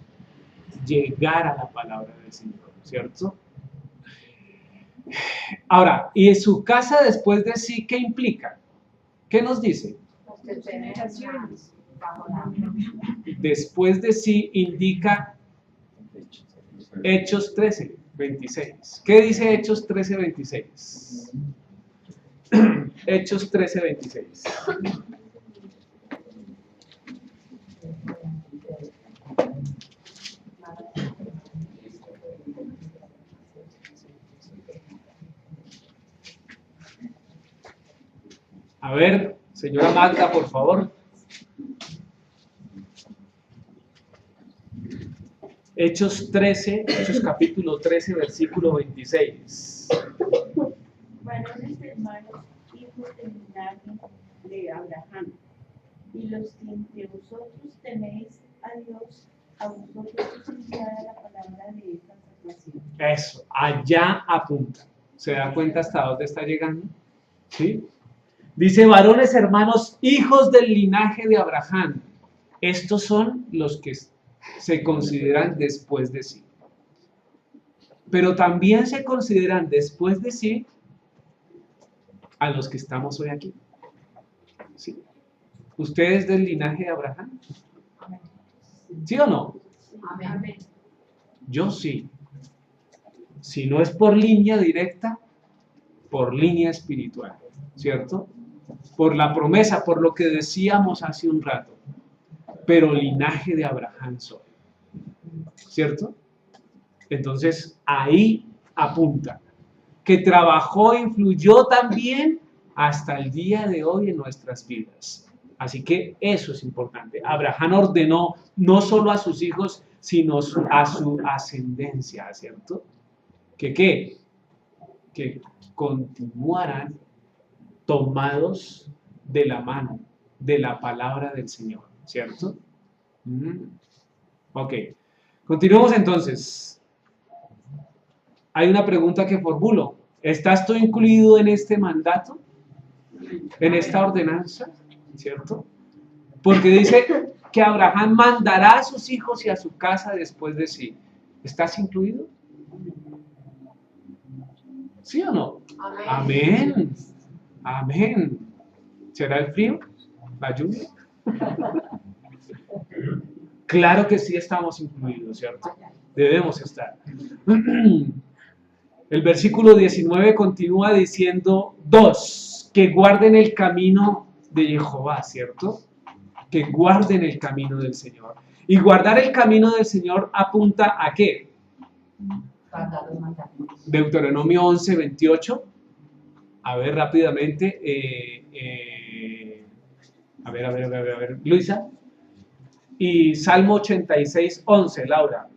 llegar a la palabra del Señor, ¿cierto? Ahora, ¿y en su casa después de sí qué implica? ¿Qué nos dice? Después de sí indica Hechos 13, 26. ¿Qué dice Hechos 13, 26? Hechos 13, 26. A ver, señora Magda, por favor. Hechos 13, Hechos capítulo 13, versículo 26. Varones hermanos, hijos del linaje de Abraham, y los que entre vosotros teméis a Dios, a vosotros os enviará la palabra de esta salvación. Eso, allá apunta. ¿Se da cuenta hasta dónde está llegando? ¿Sí? Dice, varones hermanos, hijos del linaje de Abraham. Estos son los que se consideran después de sí. Pero también se consideran después de sí a los que estamos hoy aquí. ¿Sí? ¿Usted es del linaje de Abraham? ¿Sí o no? Amén. Yo sí. Si no es por línea directa, por línea espiritual, ¿cierto? Por la promesa, por lo que decíamos hace un rato. Pero linaje de Abraham soy, ¿cierto? Entonces, ahí apunta, que trabajó e influyó también hasta el día de hoy en nuestras vidas. Así que eso es importante. Abraham ordenó no solo a sus hijos, sino a su ascendencia, ¿cierto? ¿Qué? Que continuaran tomados de la mano, de la palabra del Señor, ¿cierto? Ok, continuemos entonces. Hay una pregunta que formulo. ¿Estás tú incluido en este mandato? ¿En esta ordenanza? ¿Cierto? Porque dice que Abraham mandará a sus hijos y a su casa después de sí. ¿Estás incluido? ¿Sí o no? Amén. Amén. ¿Será el frío? ¿La lluvia? Claro que sí estamos incluidos, ¿cierto? Debemos estar. El versículo 19 continúa diciendo, 2, que guarden el camino de Jehová, ¿cierto? Que guarden el camino del Señor. Y guardar el camino del Señor apunta ¿a qué? Deuteronomio 11, 28. A ver, rápidamente. A ver, Luisa. Y Salmo 86, 11, Laura,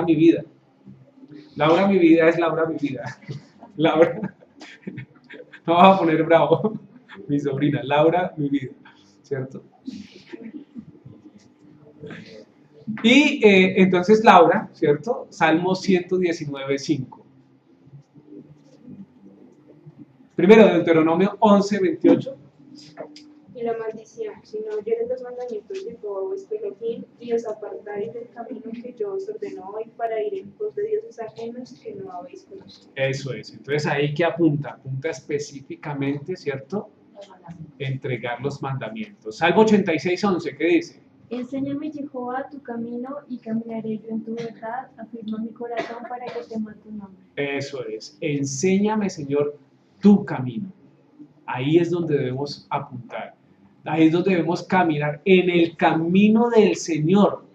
mi vida. Laura, mi vida es Laura, mi vida. Laura, no vas a poner bravo, mi sobrina. Laura, mi vida, ¿cierto? Y entonces Laura, ¿cierto? Salmo 119:5. Primero, Deuteronomio 11:28. Y la maldición, si no oyeres los mandamientos de Jehová vuestro Elohim, y os apartaréis del camino que yo os ordeno hoy para ir en pos de dioses ajenos que no habéis conocido. Eso es. Entonces ahí que apunta específicamente, ¿cierto? Entregar los mandamientos. Salmo 86:11, ¿qué dice? Enséñame, Jehová, tu camino y caminaré yo en tu verdad. Afirma mi corazón para que tema tu nombre. Eso es. Enséñame, Señor, tu camino. Ahí es donde debemos apuntar. Ahí es donde debemos caminar en el camino del Señor,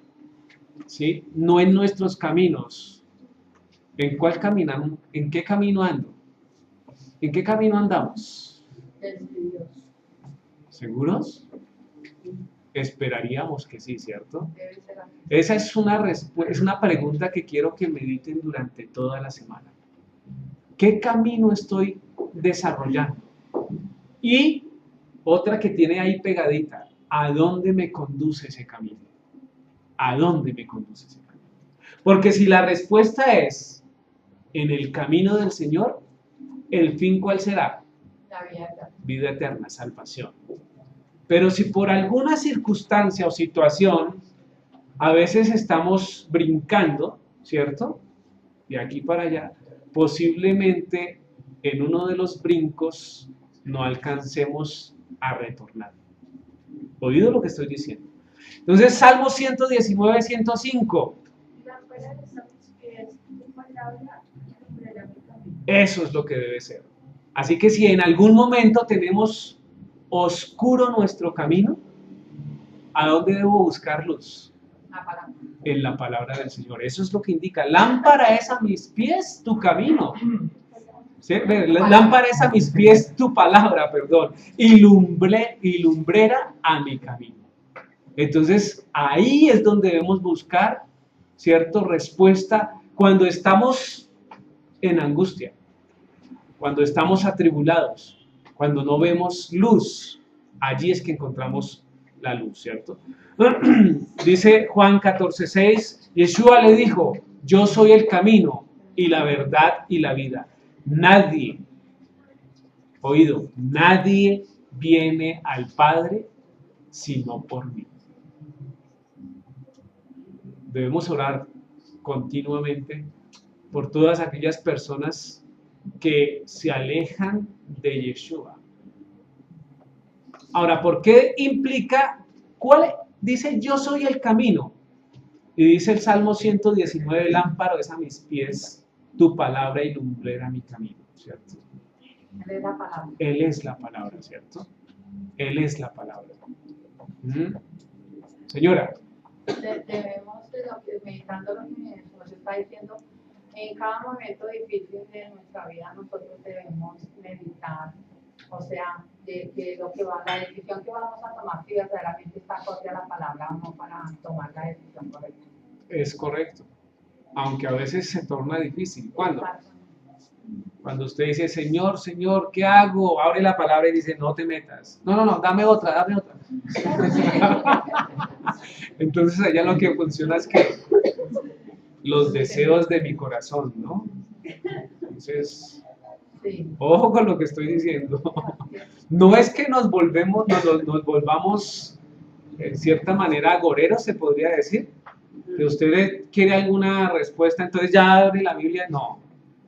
¿sí? No en nuestros caminos. ¿En cuál caminamos? ¿En qué camino ando? ¿En qué camino andamos? ¿Seguros? Esperaríamos que sí, ¿cierto? Esa es una pregunta que quiero que mediten durante toda la semana. ¿Qué camino estoy desarrollando? Y otra que tiene ahí pegadita, ¿a dónde me conduce ese camino? ¿A dónde me conduce ese camino? Porque si la respuesta es en el camino del Señor, ¿el fin cuál será? La vida eterna. Vida eterna, salvación. Pero si por alguna circunstancia o situación a veces estamos brincando, ¿cierto? De aquí para allá, posiblemente en uno de los brincos no alcancemos a retornar. ¿Oído lo que estoy diciendo? Entonces, Salmo 119:105. Eso es lo que debe ser. Así que si en algún momento tenemos oscuro nuestro camino, ¿a dónde debo buscar luz? En la palabra del Señor. Eso es lo que indica. Lámpara es a mis pies tu camino. ¿Sí? Lámpara es a mis pies tu palabra, perdón. Y lumbrera a mi camino. Entonces, ahí es donde debemos buscar, ¿cierto? Respuesta cuando estamos en angustia, cuando estamos atribulados, cuando no vemos luz. Allí es que encontramos la luz, ¿cierto? Dice Juan 14:6, Yeshua le dijo, yo soy el camino y la verdad y la vida. Nadie, oído, nadie viene al Padre sino por mí. Debemos orar continuamente por todas aquellas personas que se alejan de Yeshua. Ahora, ¿por qué implica? ¿Cuál? Dice, yo soy el camino. Y dice el Salmo 119, lámpara es a mis pies tu palabra y lumbrera mi camino, ¿cierto? Él es la palabra. Él es la palabra, ¿cierto? Él es la palabra. Señora. Debemos, meditando lo que nos está diciendo, en cada momento difícil de nuestra vida nosotros debemos meditar, o sea, de lo que va, la decisión que vamos a tomar, si verdaderamente está acorde a la palabra o no para tomar la decisión correcta. Es correcto, aunque a veces se torna difícil. ¿Cuándo? Cuando usted dice, Señor, Señor, ¿qué hago? Abre la palabra y dice, no te metas. No, dame otra. Entonces allá lo que funciona es que los deseos de mi corazón, ¿no? Entonces, ojo con lo que estoy diciendo. No es que nos volvamos en cierta manera agoreros, se podría decir. Que usted quiere alguna respuesta, entonces ya abre la Biblia. No,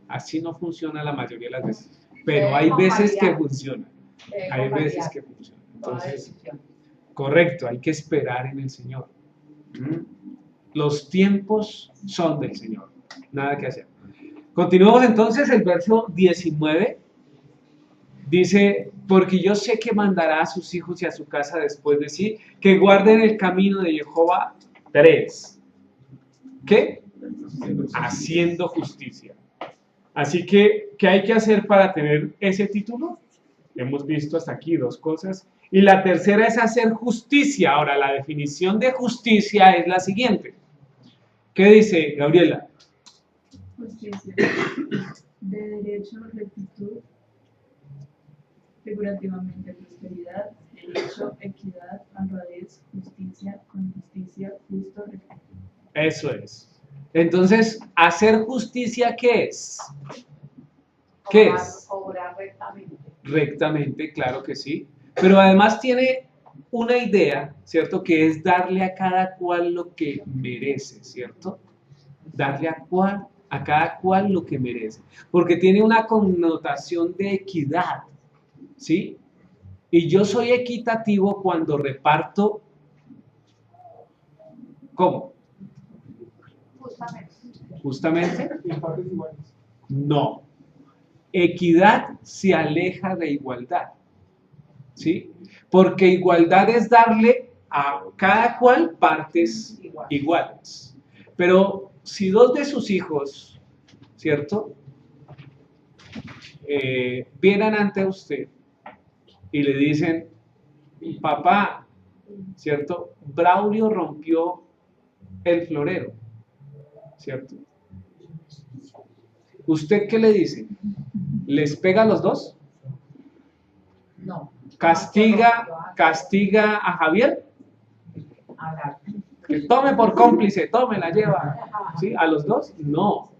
así no funciona la mayoría de las veces. Pero hay veces que funciona. Hay veces que funciona. Entonces, correcto, hay que esperar en el Señor. Los tiempos son del Señor. Nada que hacer. Continuamos entonces el verso 19. Dice, porque yo sé que mandará a sus hijos y a su casa después de sí, que guarden el camino de Jehová. 3. ¿Qué? Haciendo justicia. Así que, ¿qué hay que hacer para tener ese título? Hemos visto hasta aquí 2 cosas. Y la tercera es hacer justicia. Ahora, la definición de justicia es la siguiente. ¿Qué dice Gabriela? Justicia. De derecho, rectitud, figurativamente prosperidad, derecho, equidad, honradez, justicia, con justicia, justo, rectitud. Eso es. Entonces, hacer justicia, ¿qué es? ¿Qué es? Obrar rectamente. Rectamente, claro que sí. Pero además tiene una idea, ¿cierto? Que es darle a cada cual lo que merece, ¿cierto? Darle a cada cual lo que merece. Porque tiene una connotación de equidad, ¿sí? Y yo soy equitativo cuando reparto, ¿cómo? Justamente. En partes iguales. No. Equidad se aleja de igualdad, ¿sí? Porque igualdad es darle a cada cual partes iguales. Pero si dos de sus hijos, ¿cierto? Vienen ante usted y le dicen, papá, ¿cierto? Braulio rompió el florero, ¿cierto? ¿Usted qué le dice? ¿Les pega a los dos? No. ¿Castiga a Javier? Que tome por cómplice, tome, la lleva. ¿Sí? ¿A los dos? No.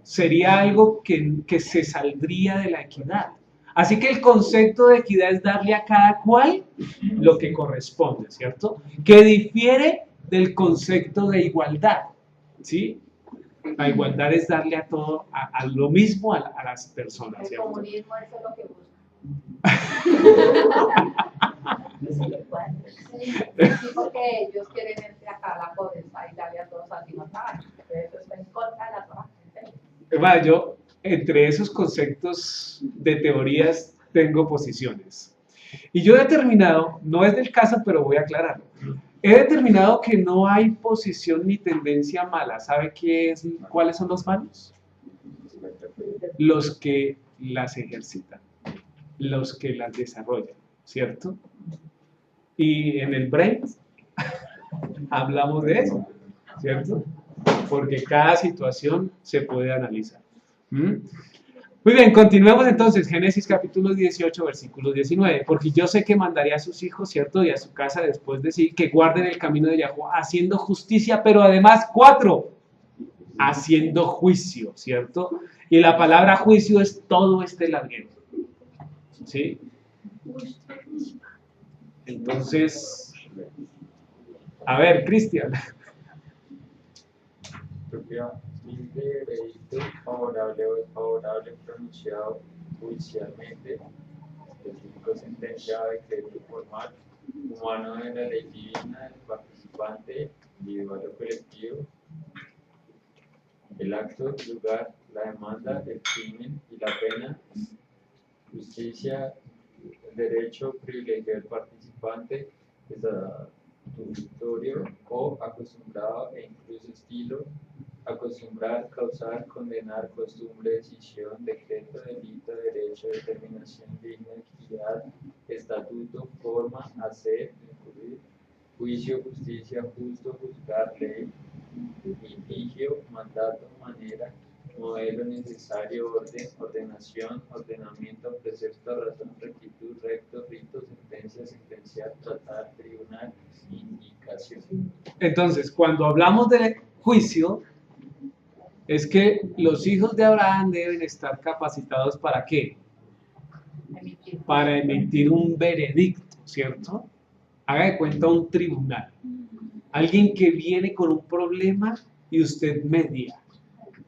Sería algo que se saldría de la equidad. Así que el concepto de equidad es darle a cada cual lo que corresponde, ¿cierto? Que difiere del concepto de igualdad, ¿sí? La igualdad es darle a todo, a lo mismo a las personas, El ¿cierto? comunismo eso es lo que busca. Sí, porque ellos quieren acá la pobreza y darle a todos así no trabajan. Eso está en contra de la trabaja. Bueno, yo entre esos conceptos de teorías tengo posiciones. Y yo he determinado, no es del caso, pero voy a aclararlo. He determinado que no hay posición ni tendencia mala. ¿Sabe cuáles son los malos? Los que las ejercitan, los que las desarrollan, ¿cierto? Y en el brain hablamos de eso, ¿cierto? Porque cada situación se puede analizar. Muy bien, continuemos entonces, Génesis capítulo 18, versículo 19, porque yo sé que mandaré a sus hijos, ¿cierto? Y a su casa después de sí, que guarden el camino de Yahweh, haciendo justicia, pero además, 4, haciendo juicio, ¿cierto? Y la palabra juicio es todo este larguero, ¿sí? Entonces, a ver, Cristian. Fin de veredicto favorable o desfavorable pronunciado judicialmente, específico sentencia o decreto formal, humano en la ley divina del participante, individual o colectivo, el acto, el lugar, la demanda, el crimen y la pena, justicia, el derecho, privilegio del participante, estatutorio o acostumbrado e incluso estilo, acostumbrar, causar, condenar, costumbre, decisión, decreto, delito, derecho, determinación, digna, equidad, estatuto, forma, hacer, incluir, juicio, justicia, justo, juzgar, ley, litigio, mandato, manera, modelo, necesario, orden, ordenación, ordenamiento, precepto, razón, rectitud, recto, rito, sentencia, sentenciar, tratar, tribunal, indicación. Entonces, cuando hablamos de juicio, es que los hijos de Abraham deben estar capacitados ¿para qué? Para emitir un veredicto, ¿cierto? Haga de cuenta un tribunal. Alguien que viene con un problema y usted media,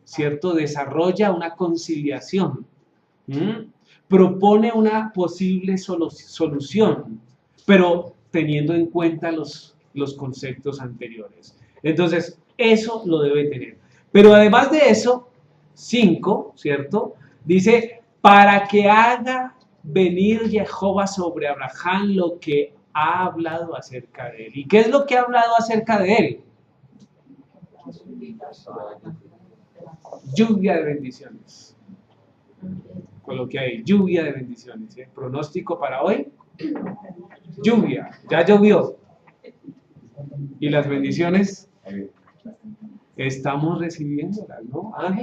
¿cierto? Desarrolla una conciliación, propone una posible solución, pero teniendo en cuenta los conceptos anteriores. Entonces, eso lo debe tener. Pero además de eso, 5, ¿cierto? Dice, para que haga venir Jehová sobre Abraham lo que ha hablado acerca de él. ¿Y qué es lo que ha hablado acerca de él? Lluvia de bendiciones. Con lo que hay, lluvia de bendiciones. ¿Eh? Pronóstico para hoy, lluvia, ya llovió. Y las bendiciones estamos recibiéndolas, ¿no? Ah,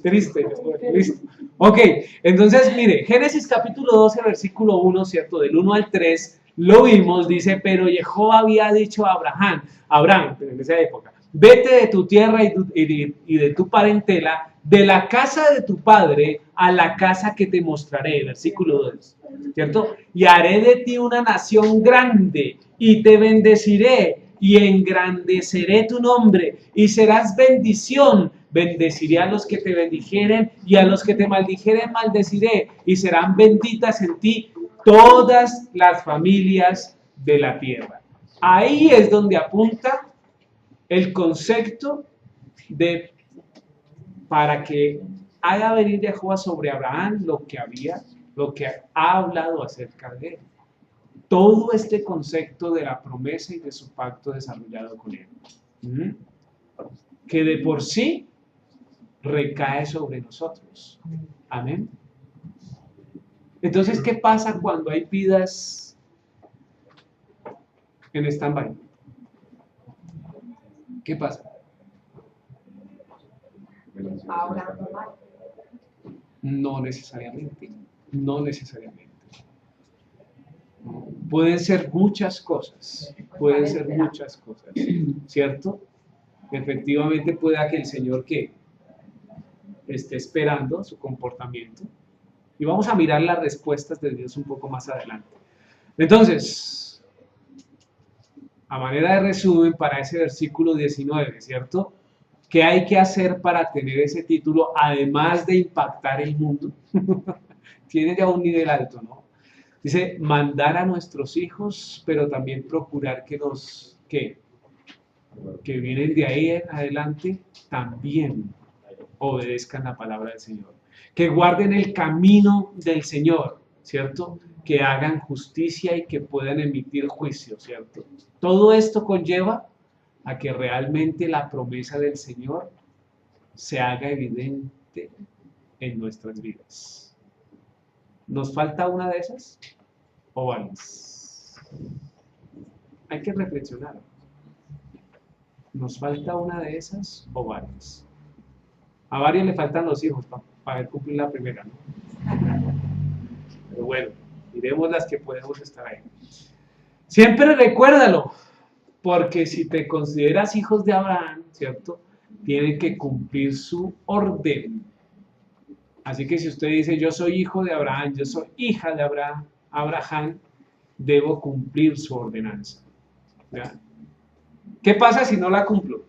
triste, listo. Ok, entonces mire, Génesis capítulo 12, versículo 1, ¿cierto? Del 1 al 3, lo vimos, dice, pero Jehová había dicho a Abraham, en esa época, vete de tu tierra y de tu parentela, de la casa de tu padre a la casa que te mostraré, versículo 2, ¿cierto? Y haré de ti una nación grande y te bendeciré y engrandeceré tu nombre y serás bendición. Bendeciré a los que te bendijeren y a los que te maldijeren maldeciré y serán benditas en ti todas las familias de la tierra. Ahí es donde apunta el concepto de para que haga venir Jehová sobre Abraham lo que ha hablado acerca de él. Todo este concepto de la promesa y de su pacto desarrollado con él. Que de por sí recae sobre nosotros. Amén. Entonces, ¿qué pasa cuando hay vidas en stand-by? ¿Qué pasa? Ahora No necesariamente. No necesariamente. Pueden ser muchas cosas. Pueden ser muchas cosas. ¿Cierto? Efectivamente pueda que el Señor que esté esperando su comportamiento. Y vamos a mirar las respuestas de Dios un poco más adelante. Entonces, a manera de resumen para ese versículo 19, ¿cierto? ¿Qué hay que hacer para tener ese título, además de impactar el mundo? Tiene ya un nivel alto, ¿no? Dice, mandar a nuestros hijos, pero también procurar que vienen de ahí en adelante, también obedezcan la palabra del Señor. Que guarden el camino del Señor, ¿cierto? Que hagan justicia y que puedan emitir juicio, ¿cierto? Todo esto conlleva a que realmente la promesa del Señor se haga evidente en nuestras vidas. ¿Nos falta una de esas? ¿O varias? Hay que reflexionar. ¿Nos falta una de esas o varias? A varios le faltan los hijos para cumplir la primera, ¿no? Pero bueno, miremos las que podemos estar ahí. Siempre recuérdalo, porque si te consideras hijos de Abraham, ¿cierto? Tienen que cumplir su orden. Así que si usted dice, yo soy hijo de Abraham, yo soy hija de Abraham, debo cumplir su ordenanza. ¿Ya? ¿Qué pasa si no la cumplo?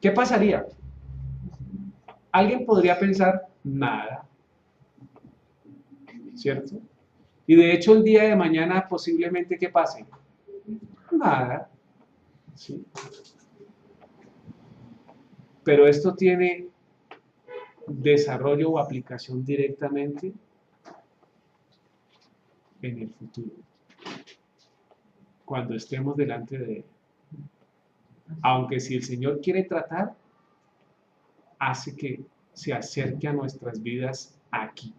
¿Qué pasaría? Alguien podría pensar, nada, ¿cierto? Y de hecho el día de mañana posiblemente ¿qué pase? Nada, ¿sí? Pero esto tiene desarrollo o aplicación directamente en el futuro, cuando estemos delante de Él. Aunque si el Señor quiere tratar, hace que se acerque a nuestras vidas aquí,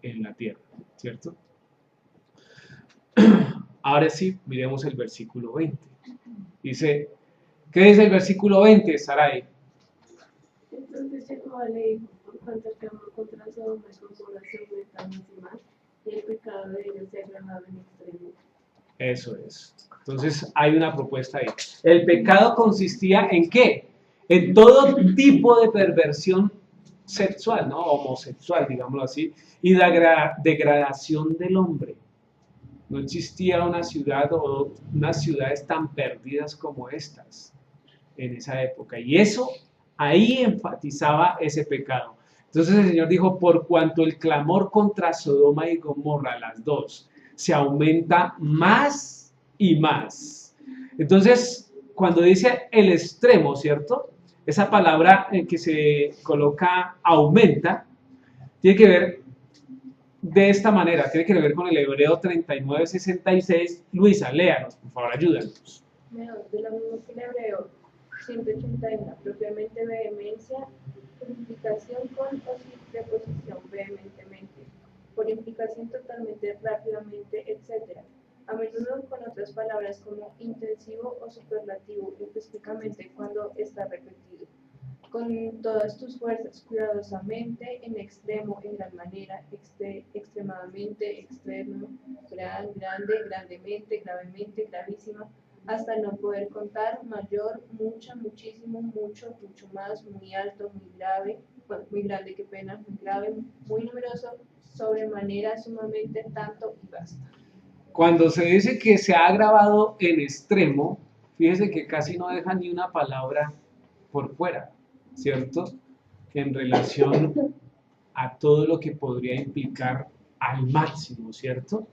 en la tierra, ¿cierto? Ahora sí, miremos el versículo 20. Dice, ¿qué dice el versículo 20, Sarai? Entonces Jehová le dijo, por cuanto el clamor contra Sodoma y Gomorra se aumenta más y más, y el pecado de ellos se ha agravado en extremo. Eso es. Entonces hay una propuesta ahí. El pecado consistía en ¿qué? En todo tipo de perversión sexual, ¿no? Homosexual, digámoslo así, y la degradación del hombre. No existía una ciudad o unas ciudades tan perdidas como estas en esa época. Y eso, ahí enfatizaba ese pecado. Entonces el Señor dijo, por cuanto el clamor contra Sodoma y Gomorra, las dos, se aumenta más y más. Entonces, cuando dice el extremo, ¿cierto? Esa palabra en que se coloca aumenta, tiene que ver de esta manera, tiene que ver con el Hebreo 39:66. Luisa, léanos, por favor, ayúdanos. Mejor, de lo mismo que el Hebreo 181, propiamente vehemencia, por implicación con o sin preposición vehementemente, por implicación totalmente, rápidamente, etc. A menudo con otras palabras como intensivo o superlativo, específicamente cuando está repetido. Con todas tus fuerzas, cuidadosamente, en extremo, en gran manera, extremadamente, extremo, grande, grandemente, gravemente, gravísima, hasta no poder contar, mayor, mucha, muchísimo, mucho, mucho más, muy alto, muy grave, bueno, muy grande, qué pena, muy grave, muy numeroso, sobremanera, sumamente, tanto y basta. Cuando se dice que se ha agravado en extremo, fíjese que casi no deja ni una palabra por fuera, ¿cierto? En relación a todo lo que podría implicar al máximo, ¿cierto?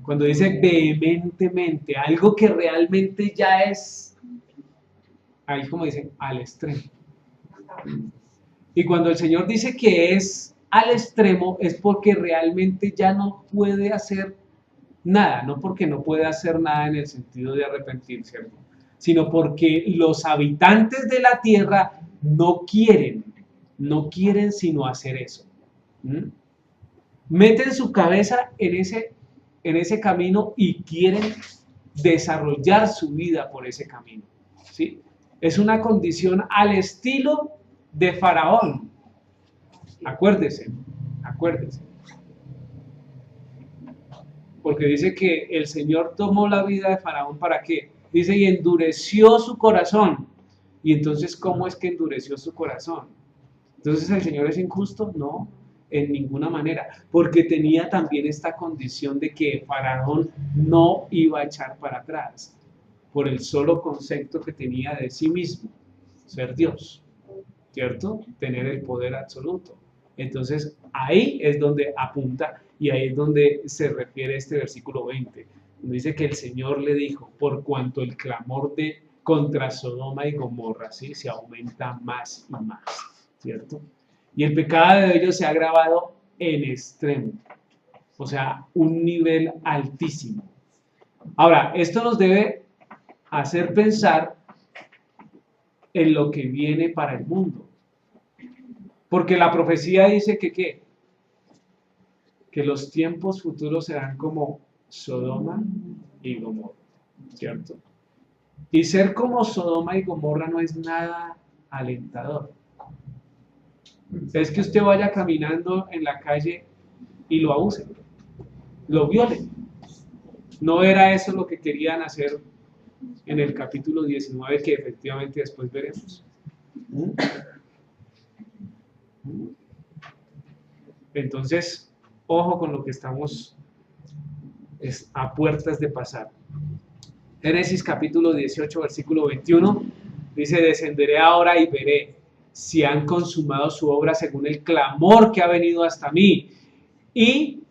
Cuando dice vehementemente, algo que realmente ya es, ahí como dicen, al extremo. Y cuando el Señor dice que es al extremo, es porque realmente ya no puede hacer nada, no porque no puede hacer nada en el sentido de arrepentirse, ¿cierto? Sino porque los habitantes de la tierra no quieren sino hacer eso. Meten su cabeza en ese camino y quieren desarrollar su vida por ese camino, ¿sí? Es una condición al estilo de Faraón. Acuérdese. Porque dice que el Señor tomó la vida de Faraón, ¿para qué? Dice, y endureció su corazón. Y entonces, ¿cómo es que endureció su corazón? Entonces, ¿el Señor es injusto? No, en ninguna manera, porque tenía también esta condición de que Faraón no iba a echar para atrás, por el solo concepto que tenía de sí mismo, ser Dios, ¿cierto? Tener el poder absoluto. Entonces, ahí es donde apunta y ahí es donde se refiere este versículo 20, donde dice que el Señor le dijo, por cuanto el clamor contra Sodoma y Gomorra, ¿sí? Se aumenta más y más, ¿cierto? Y el pecado de ellos se ha agravado en extremo, o sea, un nivel altísimo. Ahora, esto nos debe hacer pensar en lo que viene para el mundo. Porque la profecía dice que los tiempos futuros serán como Sodoma y Gomorra, ¿cierto? Y ser como Sodoma y Gomorra no es nada alentador. Es que usted vaya caminando en la calle y lo abusen, lo violen. No era eso lo que querían hacer en el capítulo 19, que efectivamente después veremos. Entonces, ojo con lo que estamos a puertas de pasar. Génesis capítulo 18, versículo 21, dice, descenderé ahora y veré si han consumado su obra según el clamor que ha venido hasta mí, y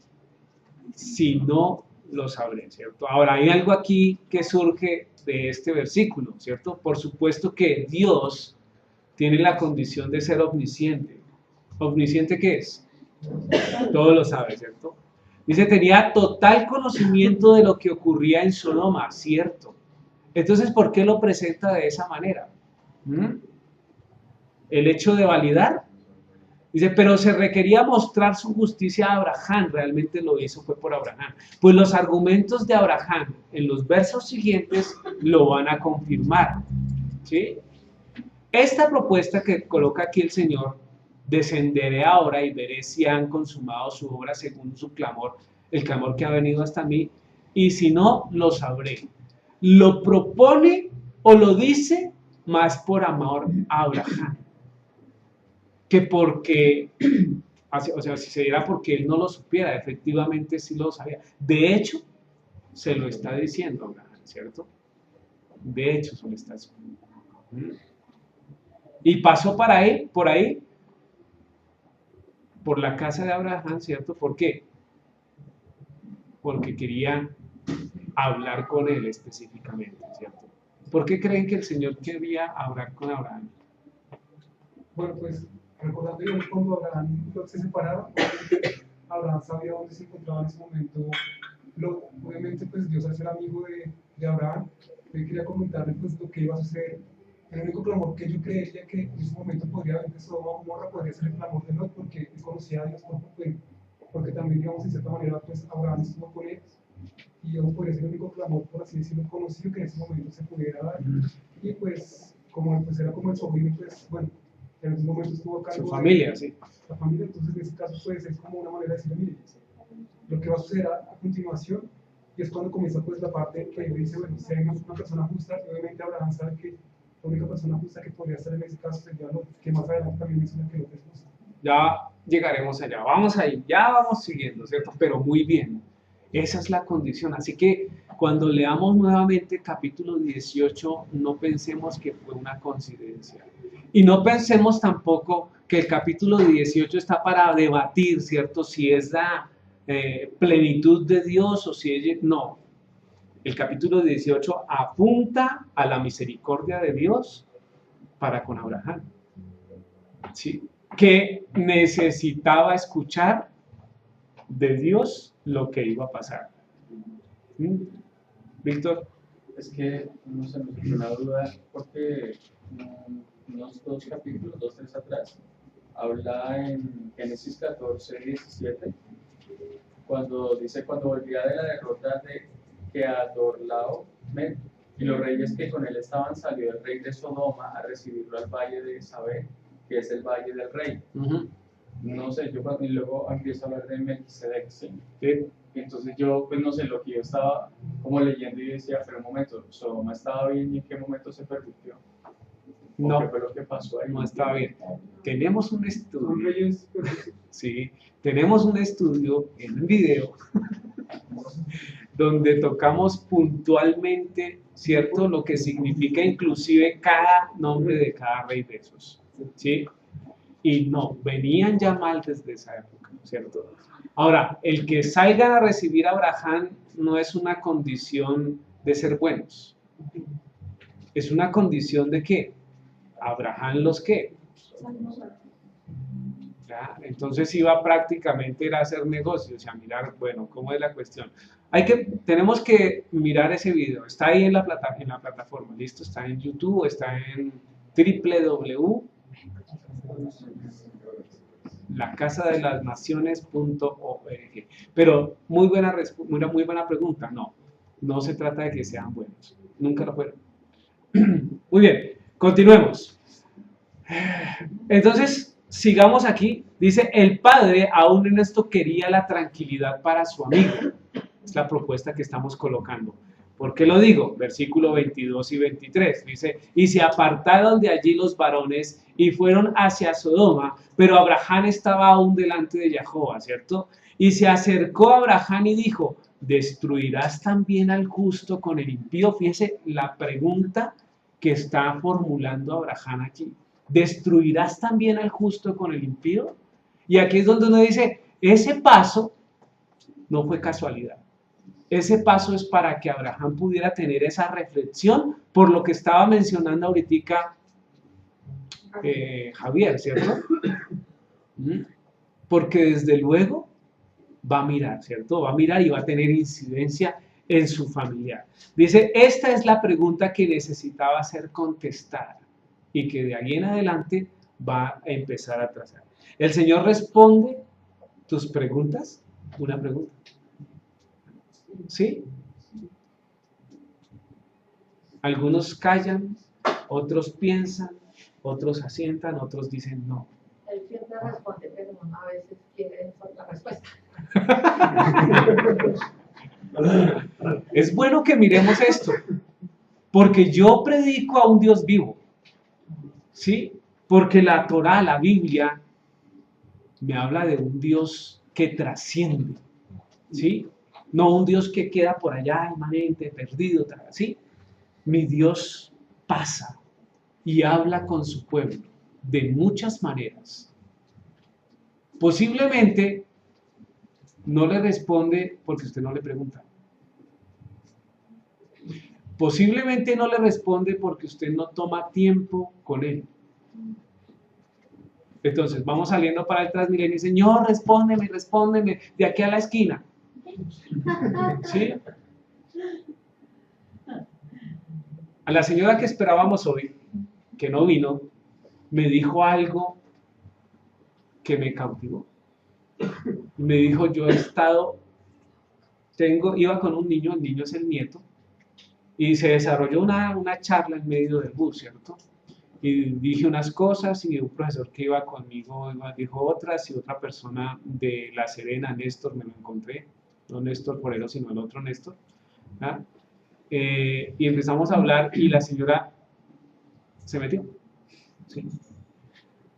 si no, lo sabré, ¿cierto? Ahora, hay algo aquí que surge de este versículo, ¿cierto? Por supuesto que Dios tiene la condición de ser omnisciente. ¿Omnisciente qué es? Todo lo sabe, ¿cierto? Dice, tenía total conocimiento de lo que ocurría en Sodoma, ¿cierto? Entonces, ¿por qué lo presenta de esa manera? El hecho de validar. Dice, pero se requería mostrar su justicia a Abraham, realmente lo hizo, fue por Abraham. Pues los argumentos de Abraham en los versos siguientes lo van a confirmar, ¿sí? Esta propuesta que coloca aquí el Señor, descenderé ahora y veré si han consumado su obra según su clamor, el clamor que ha venido hasta mí, y si no, lo sabré. Lo propone o lo dice más por amor a Abraham, que porque, o sea, si se diera porque él no lo supiera, efectivamente sí lo sabía. De hecho, se lo está diciendo a Abraham, ¿cierto? De hecho, se lo está diciendo. Y pasó por ahí, por la casa de Abraham, ¿cierto? ¿Por qué? Porque quería hablar con él específicamente, ¿cierto? ¿Por qué creen que el Señor quería hablar con Abraham? Bueno, pues recordando que cuando Abraham se separaron, Abraham sabía dónde se encontraba en ese momento. Obviamente, pues Dios al ser amigo de Abraham, él quería comentarle pues lo que iba a suceder. El único clamor que yo creía que en ese momento podría haber de Sodoma o Gomorra podría ser el clamor de Lot, porque él conocía a Dios porque también, digamos, en cierta manera, pues Abraham estuvo con él, y digamos, podría ser el único clamor, por así decirlo, conocido que en ese momento se pudiera dar. Y pues, como pues, era como el sobrino, pues bueno, en algún momento estuvo acá. Su familia, sí. La familia, entonces en ese caso, pues es como una manera de decirle, mire, lo que va a suceder a continuación Y es cuando comienza pues la parte que dice, bueno, si hay una persona justa, y obviamente Abraham sabe que la única persona justa que podría ser en ese caso sería Lot, que más adelante también menciona que Lot es justo. Ya llegaremos allá, vamos ahí, ya vamos siguiendo, ¿cierto? Pero muy bien, esa es la condición. Así que cuando leamos nuevamente capítulo 18, no pensemos que fue una coincidencia. Y no pensemos tampoco que el capítulo 18 está para debatir, ¿cierto? Si es la plenitud de Dios o si es... No, el capítulo 18 apunta a la misericordia de Dios para con Abraham, ¿sí? Que necesitaba escuchar de Dios lo que iba a pasar. ¿Mm? Víctor. Es que no se me surgió una duda porque unos 2 capítulos, 2, 3 atrás, habla en Génesis 14, 17, cuando dice, cuando volvía de la derrota de Kedorlaomer y los reyes que con él estaban, salió el rey de Sodoma a recibirlo al valle de Isabel, que es el valle del rey. No sé, yo y luego empiezo a hablar de Melquisedec, ¿sí? Entonces yo, pues no sé, lo que yo estaba como leyendo y decía, pero un momento, ¿Sodoma estaba bien y en qué momento se pervirtió? No, ¿Qué fue lo que pasó ahí? No estaba bien. Tenemos un estudio, sí, tenemos un estudio en un video donde tocamos puntualmente, ¿cierto? Lo que significa inclusive cada nombre de cada rey de esos, ¿sí? Y no, venían ya mal desde esa época, ¿cierto? Ahora, el que salgan a recibir a Abraham no es una condición de ser buenos. Es una condición de que Abraham los que. ¿Ya? Entonces iba prácticamente a hacer negocios, a mirar, bueno, cómo es la cuestión. Tenemos que mirar ese video, está ahí en la plataforma, listo, está en YouTube, está en www.lacasadelasnaciones.org. Pero muy buena pregunta, no se trata de que sean buenos, nunca lo fueron. Muy bien, continuemos. Entonces, sigamos aquí. Dice, el padre aún en esto quería la tranquilidad para su amigo. Es la propuesta que estamos colocando. ¿Por qué lo digo? Versículo 22 y 23. Dice, y se apartaron de allí los varones y fueron hacia Sodoma, pero Abraham estaba aún delante de Jehová, ¿cierto? Y se acercó a Abraham y dijo, ¿destruirás también al justo con el impío? Fíjese la pregunta que está formulando Abraham aquí. ¿Destruirás también al justo con el impío? Y aquí es donde uno dice, ese paso no fue casualidad. Ese paso es para que Abraham pudiera tener esa reflexión por lo que estaba mencionando ahorita Javier, ¿cierto? Porque desde luego va a mirar, ¿cierto? Va a mirar y va a tener incidencia en su familiar. Dice, esta es la pregunta que necesitaba ser contestada y que de ahí en adelante va a empezar a trazar. El Señor responde tus preguntas, una pregunta. ¿Sí? Algunos callan, otros piensan, otros asientan, otros dicen no. Él siempre responde, pero a veces quiere otra respuesta. Es bueno que miremos esto, porque yo predico a un Dios vivo, ¿sí? Porque la Torá, la Biblia, me habla de un Dios que trasciende, ¿sí? No un Dios que queda por allá, inmanente, perdido, ¿sí? Mi Dios pasa y habla con su pueblo de muchas maneras. Posiblemente no le responde porque usted no le pregunta. Posiblemente no le responde porque usted no toma tiempo con él. Entonces vamos saliendo para el Transmilenio y Señor, respóndeme, de aquí a la esquina. ¿Sí? A la señora que esperábamos hoy, que no vino, me dijo algo que me cautivó. Me dijo, yo he estado, iba con un niño, el niño es el nieto, y se desarrolló una charla en medio del bus, ¿cierto? Y dije unas cosas y un profesor que iba conmigo dijo otras, y otra persona de La Serena, Néstor, me lo encontré, no Néstor Forero, sino el otro Néstor, ¿Ah? Y empezamos a hablar y la señora se metió. ¿Sí?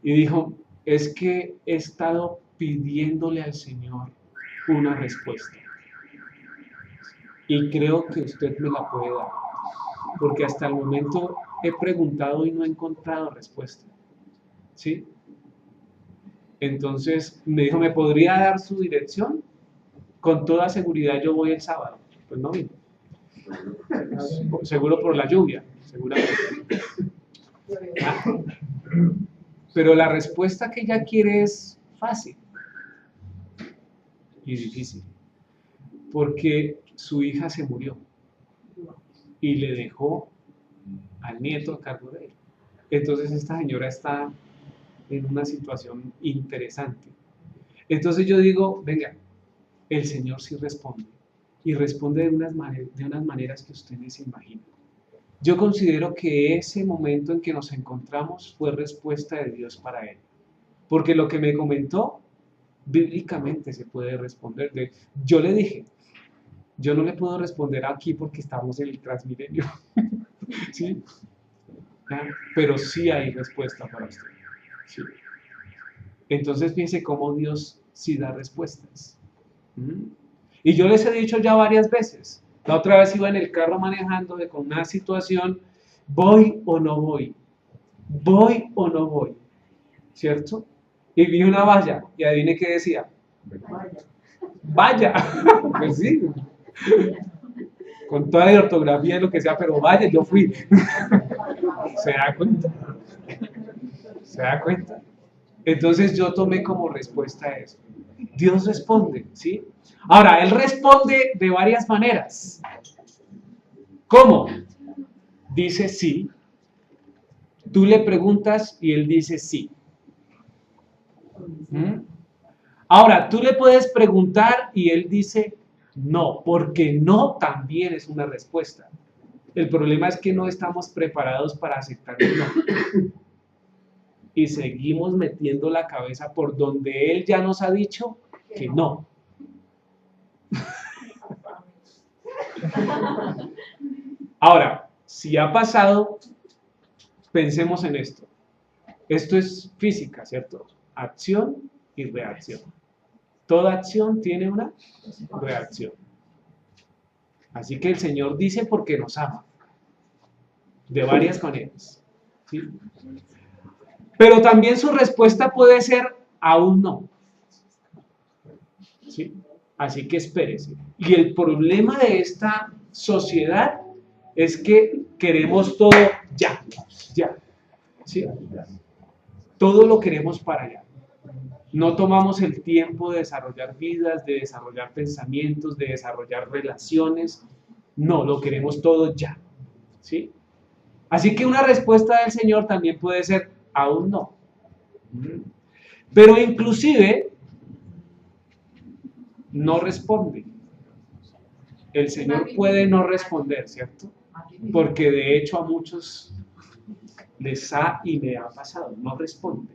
Y dijo, es que he estado pidiéndole al Señor una respuesta. Y creo que usted me la puede dar. Porque hasta el momento he preguntado y no he encontrado respuesta. ¿Sí? Entonces me dijo, ¿me podría dar su dirección? Con toda seguridad yo voy el sábado. Pues no vino. Seguro por la lluvia, seguramente. Ah, pero la respuesta que ella quiere es fácil y difícil. Porque su hija se murió y le dejó al nieto a cargo de él. Entonces esta señora está en una situación interesante. Entonces yo digo, venga, el Señor sí responde. Y responde de unas maneras que usted ni se imagina. Yo considero que ese momento en que nos encontramos fue respuesta de Dios para él. Porque lo que me comentó, bíblicamente se puede responder. Yo le dije, yo no le puedo responder aquí porque estamos en el Transmilenio. ¿Sí? Pero sí hay respuesta para usted. ¿Sí? Entonces piense cómo Dios sí da respuestas. Y yo les he dicho ya varias veces. La otra vez iba en el carro manejando con una situación, ¿voy o no voy? ¿Voy o no voy? ¿Cierto? Y vi una valla y adivine qué decía. Vaya. Pues sí. Con toda la ortografía y lo que sea, pero vaya, yo fui. ¿Se da cuenta? ¿Se da cuenta? Entonces yo tomé como respuesta a eso. Dios responde, ¿sí? Ahora, Él responde de varias maneras. ¿Cómo? Dice sí. Tú le preguntas y Él dice sí. Ahora, tú le puedes preguntar y Él dice no, porque no también es una respuesta. El problema es que no estamos preparados para aceptar el no. Y seguimos metiendo la cabeza por donde Él ya nos ha dicho que no. Ahora, si ha pasado, pensemos en esto. Esto es física, ¿cierto? Acción y reacción. Toda acción tiene una reacción. Así que el Señor dice porque nos ama. De varias maneras. ¿Sí? Pero también su respuesta puede ser aún no. ¿Sí? Así que espérese. Y el problema de esta sociedad es que queremos todo ya, ya. ¿Sí? Todo lo queremos para allá. No tomamos el tiempo de desarrollar vidas, de desarrollar pensamientos, de desarrollar relaciones. No, lo queremos todo ya. ¿Sí? Así que una respuesta del Señor también puede ser aún no. Pero inclusive no responde. El Señor puede no responder, ¿cierto? Porque de hecho a muchos les ha y me ha pasado, no responde.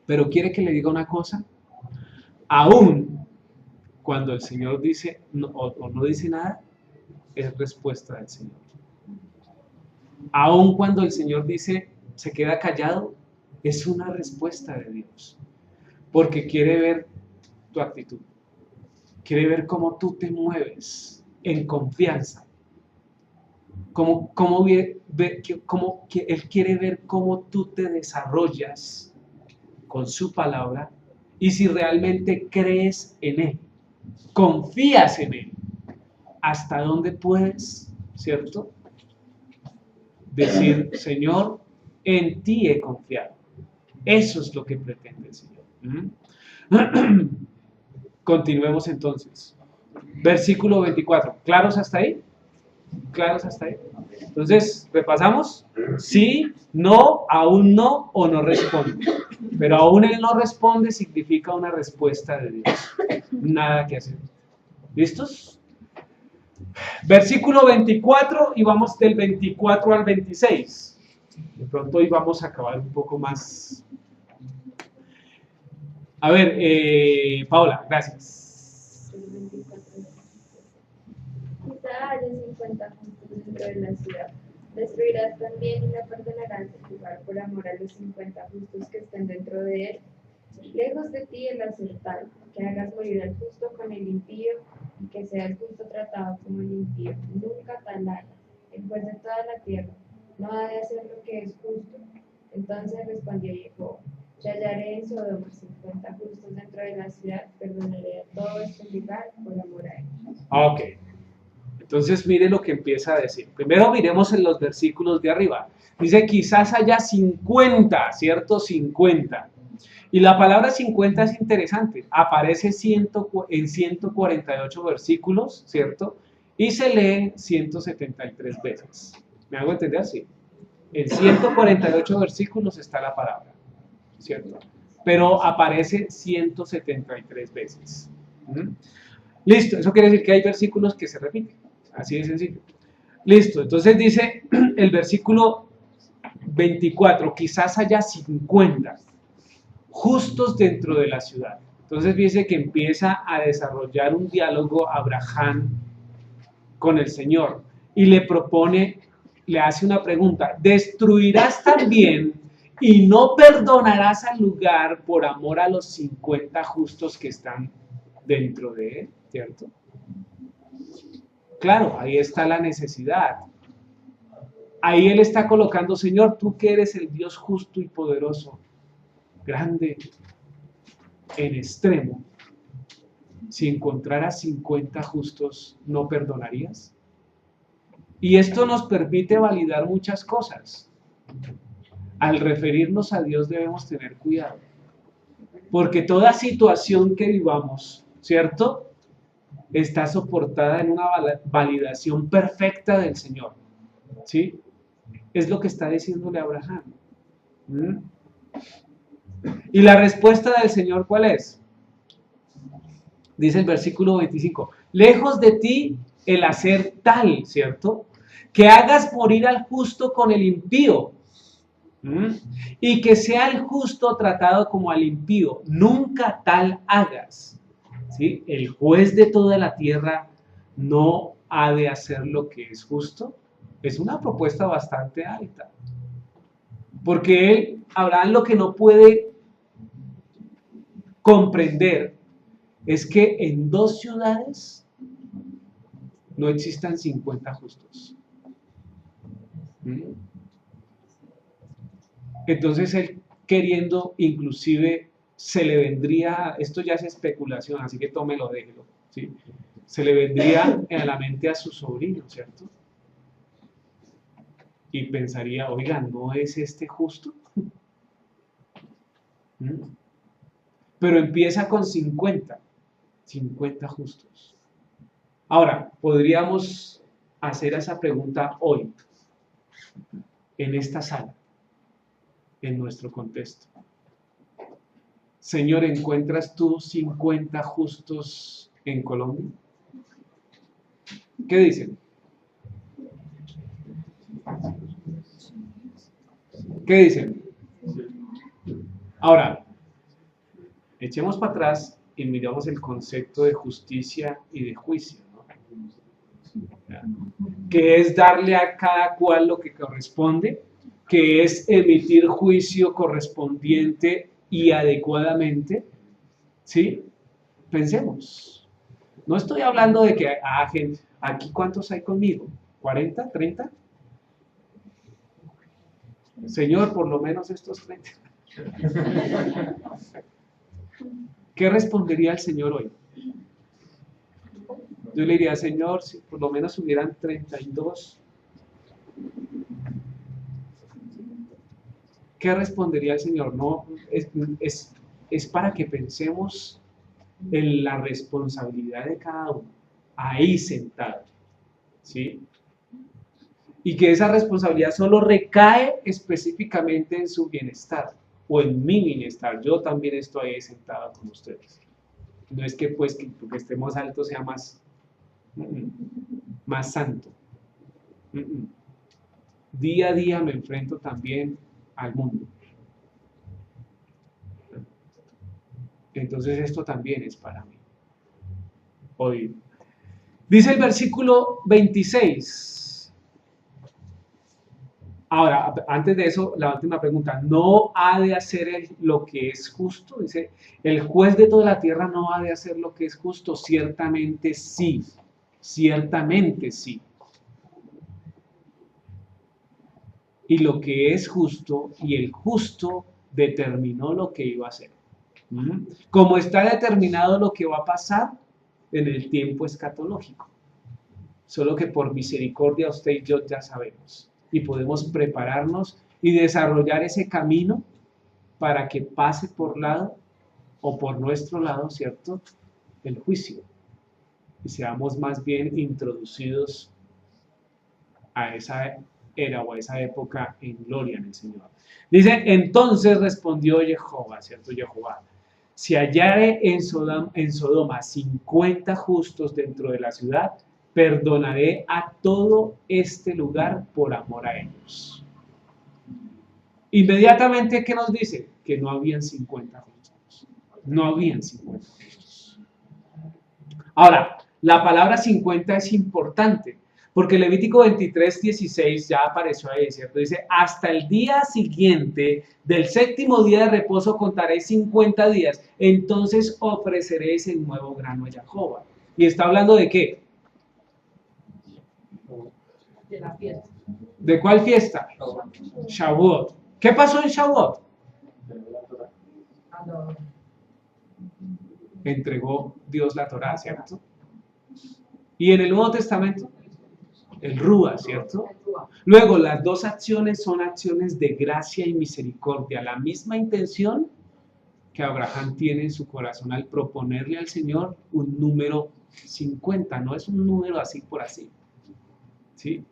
Pero quiere que le diga una cosa, aún cuando el Señor dice no, o no dice nada, es respuesta del Señor. Aún cuando el Señor dice, se queda callado, es una respuesta de Dios. Porque quiere ver tu actitud. Quiere ver cómo tú te mueves en confianza. Él quiere ver cómo tú te desarrollas con su palabra y si realmente crees en Él, confías en Él, hasta dónde puedes, ¿cierto? Decir, Señor, en ti he confiado. Eso es lo que pretende el Señor. Continuemos entonces. Versículo 24. ¿Claros hasta ahí? ¿Claros hasta ahí? Entonces, repasamos. Sí, no, aún no o no responde. Pero aún Él no responde significa una respuesta de Dios. Nada que hacer. ¿Listos? Versículo 24 y vamos del 24 al 26. De pronto hoy vamos a acabar un poco más. A ver, Paola, gracias. Quizá de 50 justos dentro de la ciudad. Destruirás también y no perdonarás el lugar por amor a los 50 justos que estén dentro de él. Lejos de ti el hacer tal, que hagas morir al justo con el impío, y que sea el justo tratado como el impío. Nunca tal haga. El juez de toda la tierra no ha de hacer lo que es justo. Entonces respondió Jehová: yo hallaré en Sodoma 50 justos dentro de la ciudad, perdonaré a todo este lugar por amor a él. Ok. Entonces mire lo que empieza a decir. Primero miremos en los versículos de arriba. Dice, quizás haya 50, ¿cierto? 50. Y la palabra 50 es interesante. Aparece en 148 versículos, ¿cierto? Y se lee 173 veces. ¿Me hago entender? Sí. En 148 versículos está la palabra, ¿cierto? Pero aparece 173 veces. Listo, eso quiere decir que hay versículos que se repiten. Así de sencillo. Listo, entonces dice el versículo 24, quizás haya 50 justos dentro de la ciudad. Entonces dice que empieza a desarrollar un diálogo Abraham con el Señor y le propone, le hace una pregunta: ¿destruirás también y no perdonarás al lugar por amor a los 50 justos que están dentro de él? ¿Cierto? Claro, ahí está la necesidad. Ahí él está colocando, Señor, tú que eres el Dios justo y poderoso, grande en extremo, si encontraras 50 justos, ¿no perdonarías? Y esto nos permite validar muchas cosas. Al referirnos a Dios debemos tener cuidado, porque toda situación que vivamos, ¿cierto?, está soportada en una validación perfecta del Señor, ¿sí? Es lo que está diciéndole Abraham. Y la respuesta del Señor, ¿cuál es? Dice el versículo 25, lejos de ti el hacer tal, ¿cierto?, que hagas morir al justo con el impío, y que sea el justo tratado como al impío. Nunca tal hagas. ¿Sí? El juez de toda la tierra no ha de hacer lo que es justo. Es una propuesta bastante alta. Porque él, Abraham, lo que no puede comprender es que en dos ciudades no existan 50 justos. Entonces él, queriendo, inclusive se le vendría, esto ya es especulación, así que tómelo, déjelo, ¿sí? Se le vendría a la mente a su sobrino, ¿cierto? Y pensaría, oiga, ¿no es este justo? Pero empieza con 50 justos. Ahora, podríamos hacer esa pregunta hoy, en esta sala, en nuestro contexto. Señor, ¿encuentras tú 50 justos en Colombia? ¿Qué dicen? ¿Qué dicen? Ahora, echemos para atrás y miramos el concepto de justicia y de juicio, ¿no? Que es darle a cada cual lo que corresponde, que es emitir juicio correspondiente y adecuadamente, ¿sí? Pensemos. No estoy hablando de que, gente, aquí ¿cuántos hay conmigo? ¿40? ¿30? Señor, por lo menos estos 30. ¿Qué respondería el Señor hoy? Yo le diría, Señor, si por lo menos hubieran 32. ¿Qué respondería el Señor? No, es para que pensemos en la responsabilidad de cada uno, ahí sentado, ¿sí? Y que esa responsabilidad solo recae específicamente en su bienestar o en mi bienestar. Yo también estoy ahí sentado con ustedes. No es que pues que porque estemos altos sea más santo. Día a día me enfrento también al mundo. Entonces esto también es para mí. Hoy. Dice el versículo 26. Ahora, antes de eso, la última pregunta. ¿No ha de hacer lo que es justo? Dice, ¿el juez de toda la tierra no ha de hacer lo que es justo? Ciertamente sí. Ciertamente sí. Y lo que es justo, y el justo determinó lo que iba a hacer. Como está determinado lo que va a pasar en el tiempo escatológico. Solo que por misericordia usted y yo ya sabemos. Y podemos prepararnos y desarrollar ese camino para que pase por lado o por nuestro lado, ¿cierto?, el juicio. Y seamos más bien introducidos a esa era o a esa época en gloria en el Señor. Dice, entonces respondió Jehová, ¿cierto? Jehová, si hallare en Sodoma 50 justos dentro de la ciudad, perdonaré a todo este lugar por amor a ellos. Inmediatamente, ¿qué nos dice? Que no habían 50 justos. No habían 50 justos. Ahora, la palabra 50 es importante, porque Levítico 23:16 ya apareció ahí, ¿cierto? Dice, hasta el día siguiente del séptimo día de reposo contaréis 50 días, entonces ofreceréis el nuevo grano a Jehová. ¿Y está hablando de qué? De la fiesta. ¿De cuál fiesta? Shavuot. ¿Qué pasó en Shavuot? Entregó Dios la Torá, ¿cierto? Y en el Nuevo Testamento, el Rúa, ¿cierto? Luego, las dos acciones son acciones de gracia y misericordia. La misma intención que Abraham tiene en su corazón al proponerle al Señor un número 50. No es un número así por así. ¿Sí?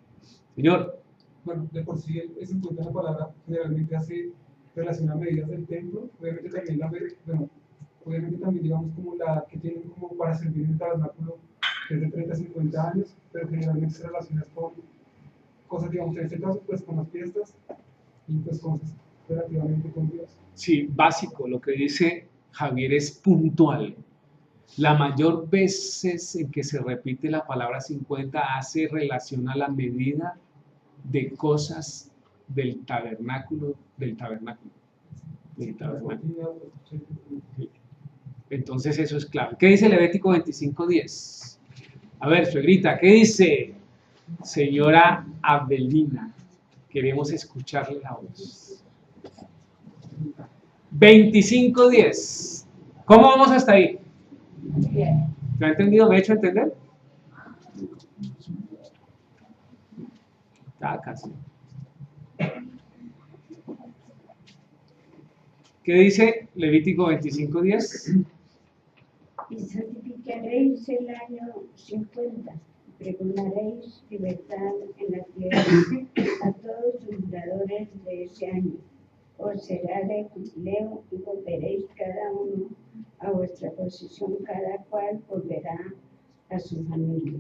Señor. Bueno, de por sí es importante la palabra, generalmente hace relación a medidas del templo, obviamente también digamos como la que tienen como para servir en el tabernáculo, que es de 30 a 50 años, pero generalmente se relaciona con cosas, digamos, en este caso, pues con las fiestas y pues cosas relativamente con Dios. Sí, básico, lo que dice Javier es puntual. La mayor veces en que se repite la palabra 50 hace relación a la medida de cosas del tabernáculo. Entonces eso es clave. ¿Qué dice Levítico 25:10? A ver, suegrita, ¿qué dice señora Abelina? Queremos escucharle la voz. 25:10. ¿Cómo vamos hasta ahí? ¿Se ha entendido? ¿Me he hecho entender? Casi. ¿Qué dice Levítico 25:10? Y santificaréis el año 50, pregonaréis libertad en la tierra a todos los moradores de ese año. Os será de jubileo y volveréis cada uno a vuestra posición, cada cual volverá a su familia.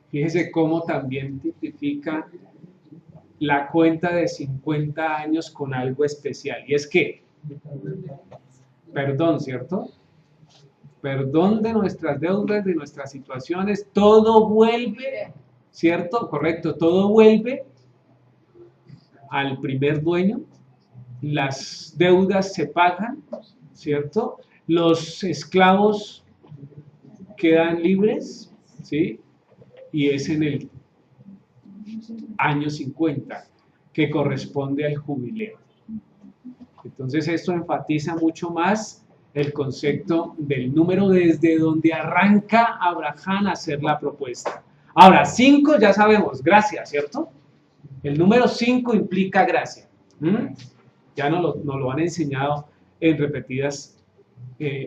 Fíjese cómo también tipifica la cuenta de 50 años con algo especial. Y es que, perdón, ¿cierto? Perdón de nuestras deudas, de nuestras situaciones, todo vuelve, ¿cierto? Correcto, todo vuelve al primer dueño, las deudas se pagan, ¿cierto? Los esclavos quedan libres, ¿sí? Y es en el año 50 que corresponde al jubileo. Entonces esto enfatiza mucho más el concepto del número desde donde arranca Abraham a hacer la propuesta. Ahora, 5 ya sabemos, gracia, ¿cierto? El número 5 implica gracia. Ya nos lo han enseñado en repetidas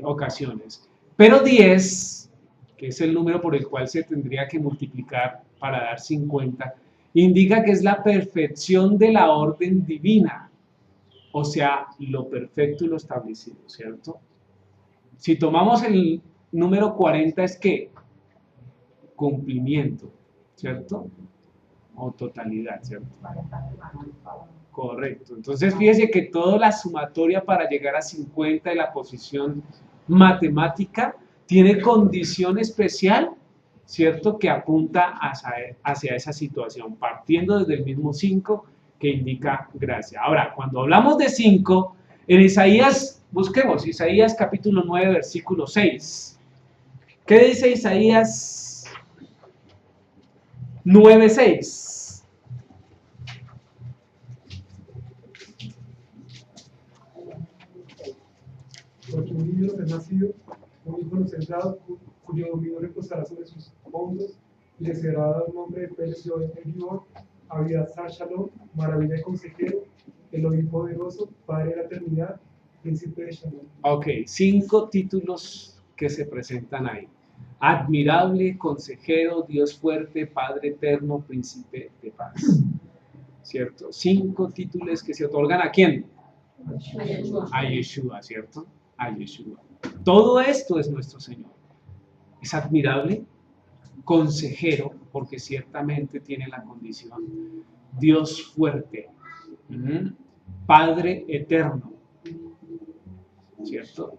ocasiones. Pero 10, que es el número por el cual se tendría que multiplicar para dar 50, indica que es la perfección de la orden divina. O sea, lo perfecto y lo establecido, ¿cierto? Si tomamos el número 40 es ¿qué? Cumplimiento, ¿cierto? O totalidad, ¿cierto? Correcto. Entonces, fíjese que toda la sumatoria para llegar a 50 de la posición matemática tiene condición especial ¿cierto? Que apunta hacia esa situación, partiendo desde el mismo 5 que indica gracia. Ahora, cuando hablamos de 5, en Isaías, busquemos Isaías capítulo 9, versículo 6. ¿Qué dice Isaías 9, 6? Porque un niño nos es nacido, un hijo nos es dado, cuyo dominio reposará sobre sus hombros, y le será dado el nombre de Pérez Yoel, Abiyazar Shalom, maravilla de consejero, Elohim poderoso, Padre de la eternidad, Príncipe de Shalom. Ok, 5 títulos que se presentan ahí. Admirable, consejero, Dios fuerte, Padre eterno, Príncipe de paz. ¿Cierto? 5 títulos que se otorgan ¿a quién? A Yeshua, ¿cierto? A Yeshua. Todo esto es nuestro Señor. Es admirable, consejero, porque ciertamente tiene la condición. Dios fuerte, Padre eterno, ¿cierto?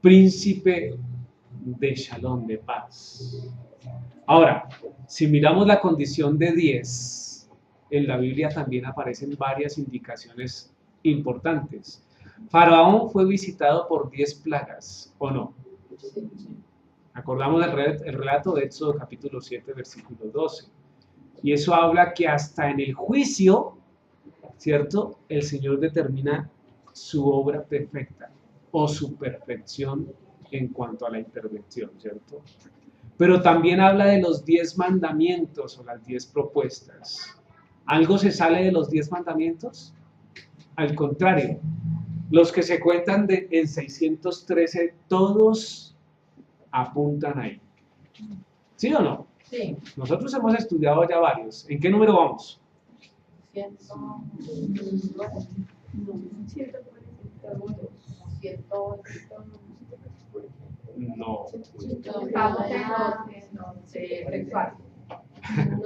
Príncipe de Shalom, de paz. Ahora, si miramos la condición de 10, en la Biblia también aparecen varias indicaciones importantes. Faraón fue visitado por 10 plagas, ¿o no? Acordamos el relato de Éxodo capítulo 7, versículo 12. Y eso habla que hasta en el juicio, ¿cierto? El Señor determina su obra perfecta o su perfección en cuanto a la intervención, ¿cierto? Pero también habla de los 10 mandamientos o las 10 propuestas. ¿Algo se sale de los 10 mandamientos? Al contrario, los que se cuentan en 613, todos apuntan ahí. ¿Sí o no? Sí. Nosotros hemos estudiado ya varios. ¿En qué número vamos? 100. No.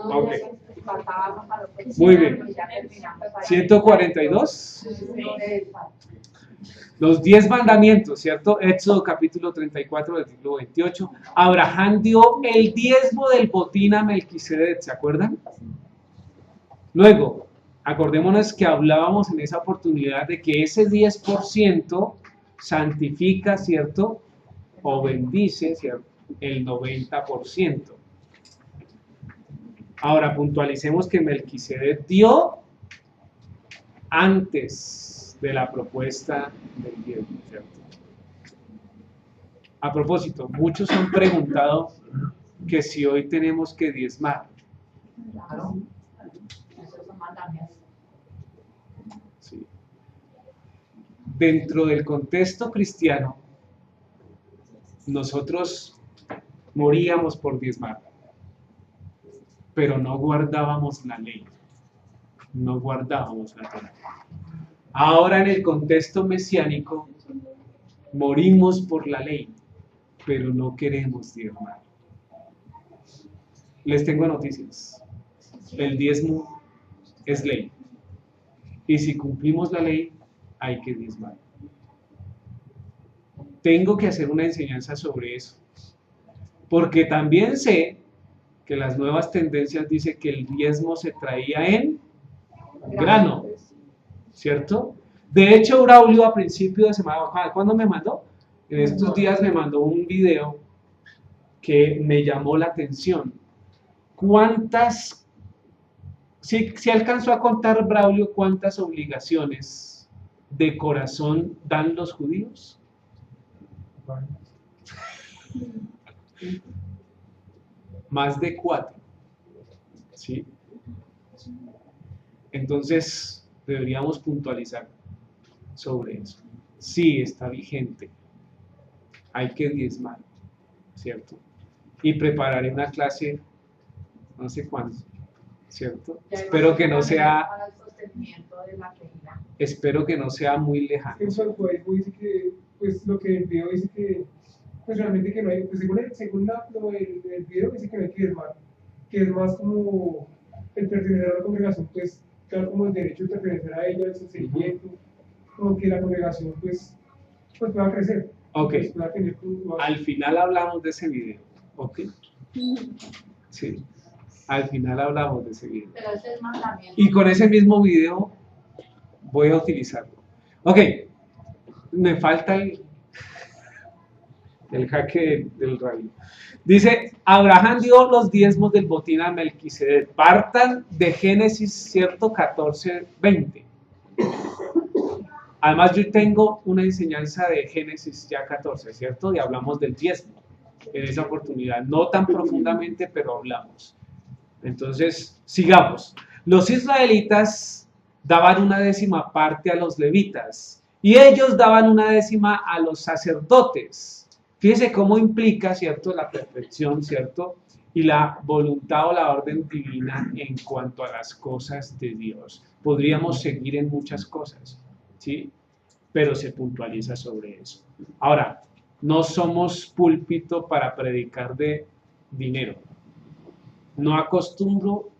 Ok. Muy bien. 142. Los 10 mandamientos, ¿cierto? Éxodo capítulo 34, versículo 28. Abraham dio el diezmo del botín a Melquisedec, ¿se acuerdan? Luego, acordémonos que hablábamos en esa oportunidad de que ese 10% santifica, ¿cierto? O bendice, ¿cierto? El 90%. Ahora, puntualicemos que Melquisedec dio antes de la propuesta del diezmo, ¿cierto? A propósito, muchos han preguntado que si hoy tenemos que diezmar. Claro, esos son mandamientos. Sí. Dentro del contexto cristiano, nosotros moríamos por diezmar, pero no guardábamos la ley, no guardábamos la Torá. Ahora en el contexto mesiánico, morimos por la ley, pero no queremos diezmar. Les tengo noticias. El diezmo es ley. Y si cumplimos la ley, hay que diezmar. Tengo que hacer una enseñanza sobre eso. Porque también sé que las nuevas tendencias dicen que el diezmo se traía en grano. ¿Cierto? De hecho, Braulio a principio de semana, ¿cuándo me mandó? En estos días me mandó un video que me llamó la atención. ¿Cuántas, si alcanzó a contar Braulio cuántas obligaciones de corazón dan los judíos? Más de 4. ¿Sí? Entonces, deberíamos puntualizar sobre eso. Sí, está vigente. Hay que diezmar, ¿cierto? Y prepararé una clase, no sé cuándo, ¿cierto? Espero que no sea, espero que no sea muy lejano. En cuanto a eso dice que, pues lo que el video dice que, pues realmente que no hay, pues según el video dice que no hay que diezmar, que es más como el pertenecer a la congregación, pues claro, como el derecho de pertenecer a ella, el seguimiento, como que la congregación pues pueda crecer. Ok, pues, pueda tener al final hablamos de ese video, ok. Sí, al final hablamos de ese video. Pero ese es mandamiento. Y con ese mismo video voy a utilizarlo. Ok, me falta el jaque del rabino. Dice, Abraham dio los diezmos del botín a Melquisedec. Partan de Génesis, ¿cierto? 14:20. Además, yo tengo una enseñanza de Génesis ya 14, ¿cierto? Y hablamos del diezmo en esa oportunidad. No tan profundamente, pero hablamos. Entonces, sigamos. Los israelitas daban una 10ª parte a los levitas y ellos daban una 10ª a los sacerdotes. Fíjense cómo implica, ¿cierto?, la perfección, ¿cierto?, y la voluntad o la orden divina en cuanto a las cosas de Dios. Podríamos seguir en muchas cosas, ¿sí? Pero se puntualiza sobre eso. Ahora, no somos púlpito para predicar de dinero. No acostumbro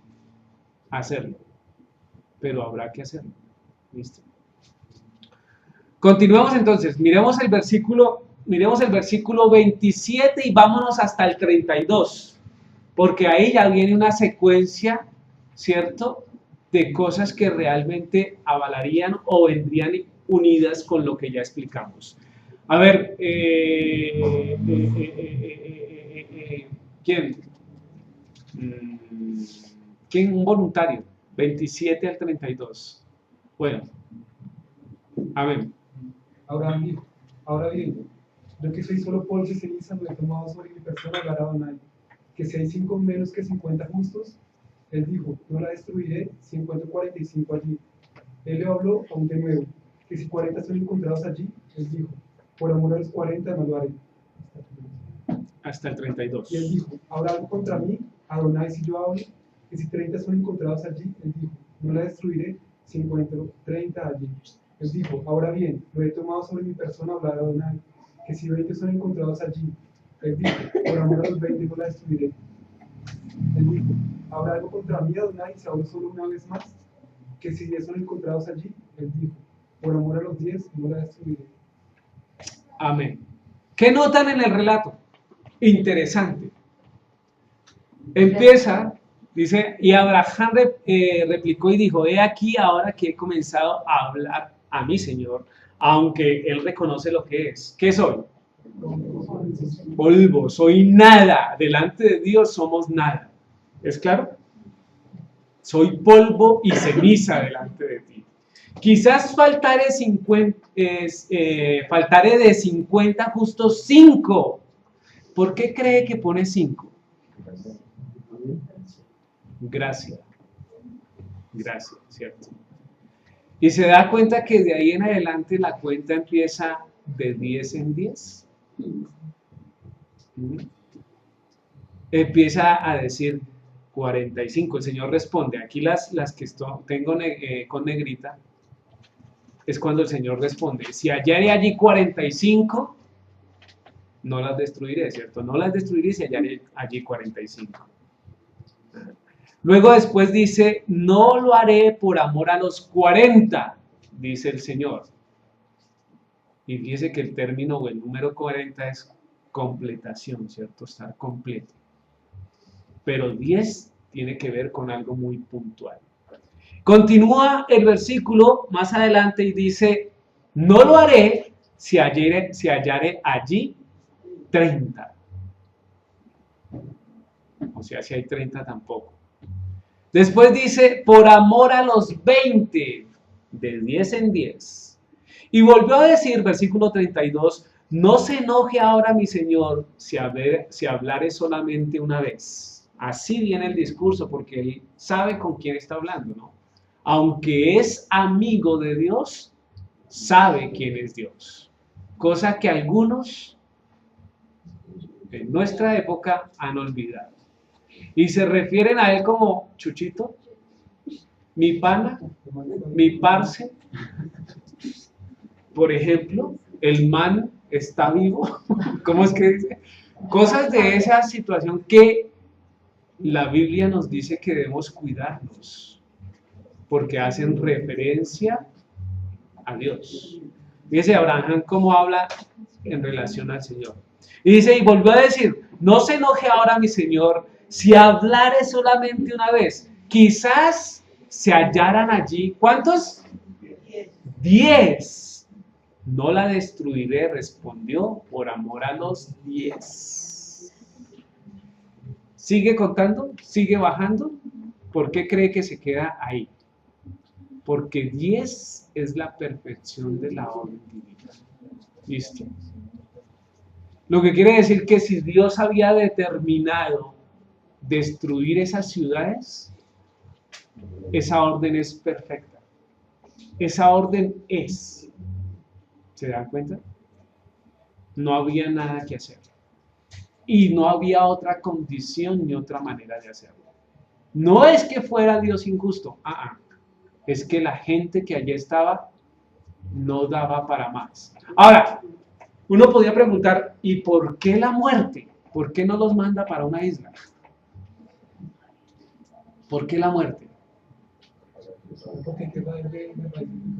a hacerlo, pero habrá que hacerlo. ¿Listo? Continuemos entonces, miremos el versículo 27 y vámonos hasta el 32, porque ahí ya viene una secuencia, ¿cierto?, de cosas que realmente avalarían o vendrían unidas con lo que ya explicamos. A ver, ¿quién? ¿Quién? Un voluntario, 27 al 32. Bueno, amén. Ahora bien, yo que soy solo polvo y ceniza, lo he tomado sobre mi persona, hablará Adonai, que si hay 5 menos que 50 justos, él dijo, no la destruiré, si encuentro 45 allí. Él le habló aún de nuevo, que si 40 son encontrados allí, él dijo, por amor a los 40 no lo haré. Hasta el 32. Y él dijo, ¿habrá algo contra mí, Adonai, si yo hablo? Que si 30 son encontrados allí, él dijo, no la destruiré, si encuentro 30 allí. Él dijo, ahora bien, lo he tomado sobre mi persona, hablar Adonai, que si 20 son encontrados allí, él dijo, por amor a los 20 no la destruiré. Él dijo, ¿habrá algo contra mí, Adonai, si hablo solo una vez más? Que si 10 son encontrados allí, él dijo, por amor a los 10 no la destruiré. Amén. ¿Qué notan en el relato? Interesante. Empieza, dice, y Abraham replicó y dijo, he aquí ahora que he comenzado a hablar a mi Señor, aunque él reconoce lo que es. ¿Qué soy? Polvo, soy nada. Delante de Dios somos nada. ¿Es claro? Soy polvo y ceniza delante de ti. Quizás faltaré de 50 justos 5. ¿Por qué cree que pone 5? Gracia. Gracia, ¿cierto? Y se da cuenta que de ahí en adelante la cuenta empieza de 10 en 10. Empieza a decir 45. El Señor responde. Aquí las que tengo con negrita es cuando el Señor responde. Si hallaré allí 45, no las destruiré, ¿cierto? No las destruiré si hallaré allí 45. Luego después dice, no lo haré por amor a los 40, dice el Señor. Y fíjese que el término o el número 40 es completación, ¿cierto? Estar completo. Pero 10 tiene que ver con algo muy puntual. Continúa el versículo más adelante y dice, no lo haré si hallaré allí 30. O sea, si hay 30 tampoco. Después dice, por amor a los 20, de 10 en 10. Y volvió a decir, versículo 32, no se enoje ahora mi Señor si hablare solamente una vez. Así viene el discurso, porque él sabe con quién está hablando, ¿no? Aunque es amigo de Dios, sabe quién es Dios. Cosa que algunos en nuestra época han olvidado. Y se refieren a él como Chuchito, mi pana, mi parce. Por ejemplo, el man está vivo. ¿Cómo es que dice? Cosas de esa situación que la Biblia nos dice que debemos cuidarnos, porque hacen referencia a Dios. Fíjese Abraham cómo habla en relación al Señor. Y dice, y volvió a decir, no se enoje ahora mi señor si hablare solamente una vez. Quizás se hallaran allí, ¿cuántos? 10. No la destruiré, respondió, por amor a los 10. ¿Sigue contando? ¿Sigue bajando? ¿Por qué cree que se queda ahí? Porque 10 es la perfección de la orden divina. Listo. Lo que quiere decir que si Dios había determinado destruir esas ciudades, esa orden es perfecta. Esa orden es. ¿Se dan cuenta? No había nada que hacer. Y no había otra condición ni otra manera de hacerlo. No es que fuera Dios injusto. Es que la gente que allí estaba no daba para más. Ahora, uno podría preguntar, ¿y por qué la muerte? ¿Por qué no los manda para una isla? ¿Por qué la muerte?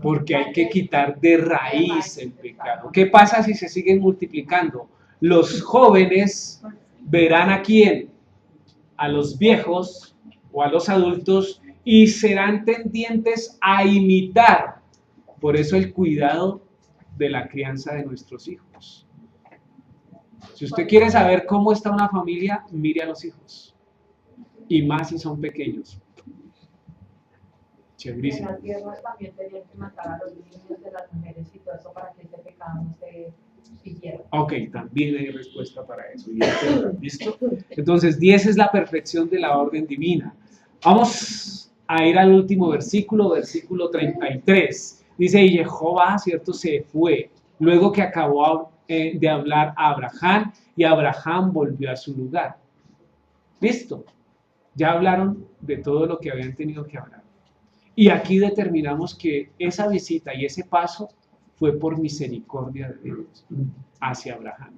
Porque hay que quitar de raíz el pecado. ¿Qué pasa si se siguen multiplicando? Los jóvenes verán a quién, a los viejos o a los adultos, y serán tendientes a imitar. Por eso el cuidado de la crianza de nuestros hijos. Si usted quiere saber cómo está una familia, mire a los hijos. Y más si son pequeños. Chéverísimo. En la tierra también tenían que matar a los niños de las mujeres y todo eso para que ese pecado no se siguiera. Ok, también hay respuesta para eso. ¿Listo? Entonces, 10 es la perfección de la orden divina. Vamos a ir al último versículo, versículo 33. Dice, y Jehová, ¿cierto?, se fue, luego que acabó de hablar a Abraham, y Abraham volvió a su lugar. ¿Listo? Ya hablaron de todo lo que habían tenido que hablar. Y aquí determinamos que esa visita y ese paso fue por misericordia de Dios hacia Abraham,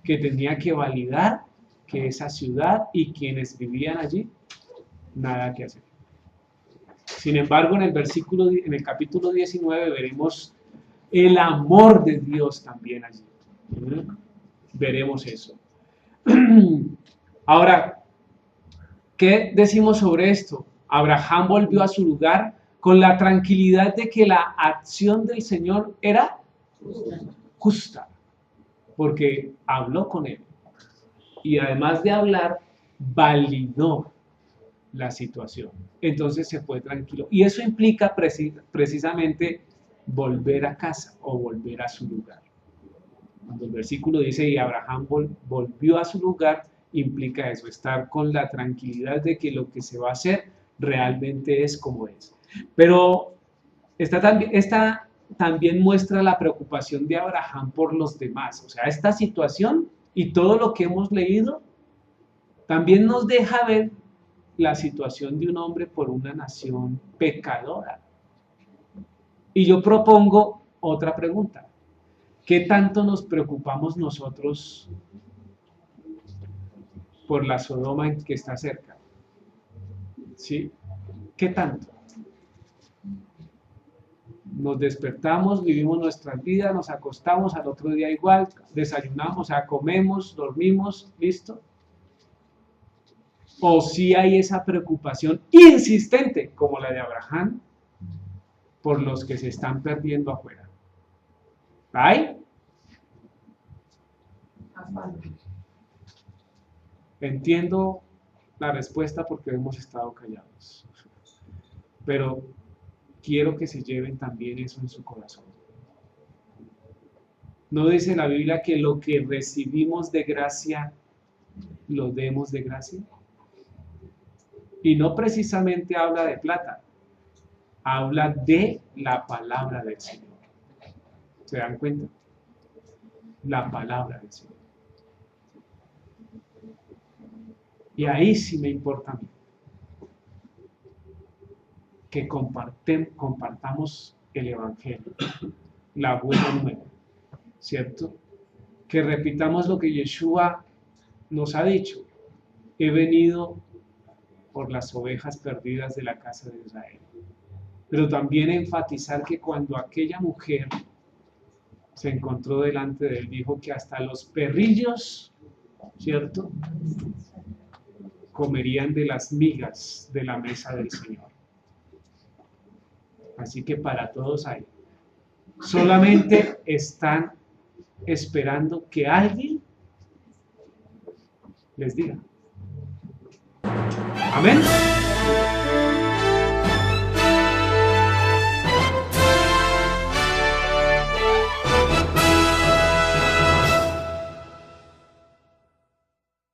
que tenía que validar que esa ciudad y quienes vivían allí, nada que hacer. Sin embargo, en el capítulo 19 veremos el amor de Dios también allí. Veremos eso. Ahora, ¿qué decimos sobre esto? Abraham volvió a su lugar con la tranquilidad de que la acción del Señor era justa, porque habló con él. Y además de hablar, validó la situación. Entonces se fue tranquilo. Y eso implica precisamente volver a casa o volver a su lugar. Cuando el versículo dice, y Abraham volvió a su lugar, implica eso, estar con la tranquilidad de que lo que se va a hacer realmente es como es. Pero esta también muestra la preocupación de Abraham por los demás. O sea, esta situación y todo lo que hemos leído también nos deja ver la situación de un hombre por una nación pecadora. Y yo propongo otra pregunta. ¿Qué tanto nos preocupamos nosotros por la Sodoma en que está cerca? ¿Sí? ¿Qué tanto? Nos despertamos, vivimos nuestras vidas, nos acostamos al otro día igual, desayunamos, o sea, comemos, dormimos, ¿listo? O si hay esa preocupación insistente, como la de Abraham, por los que se están perdiendo afuera. ¿Hay? Entiendo la respuesta porque hemos estado callados. Pero quiero que se lleven también eso en su corazón. ¿No dice la Biblia que lo que recibimos de gracia, lo demos de gracia? Y no precisamente habla de plata, habla de la palabra del Señor. ¿Se dan cuenta? La palabra del Señor. Y ahí sí me importa a mí que compartamos el Evangelio, la buena nueva, ¿cierto? Que repitamos lo que Yeshua nos ha dicho. He venido por las ovejas perdidas de la casa de Israel. Pero también enfatizar que cuando aquella mujer se encontró delante de él, dijo que hasta los perrillos ¿cierto? Comerían de las migas de la mesa del Señor. Así que para todos hay. Solamente están esperando que alguien les diga. Amén.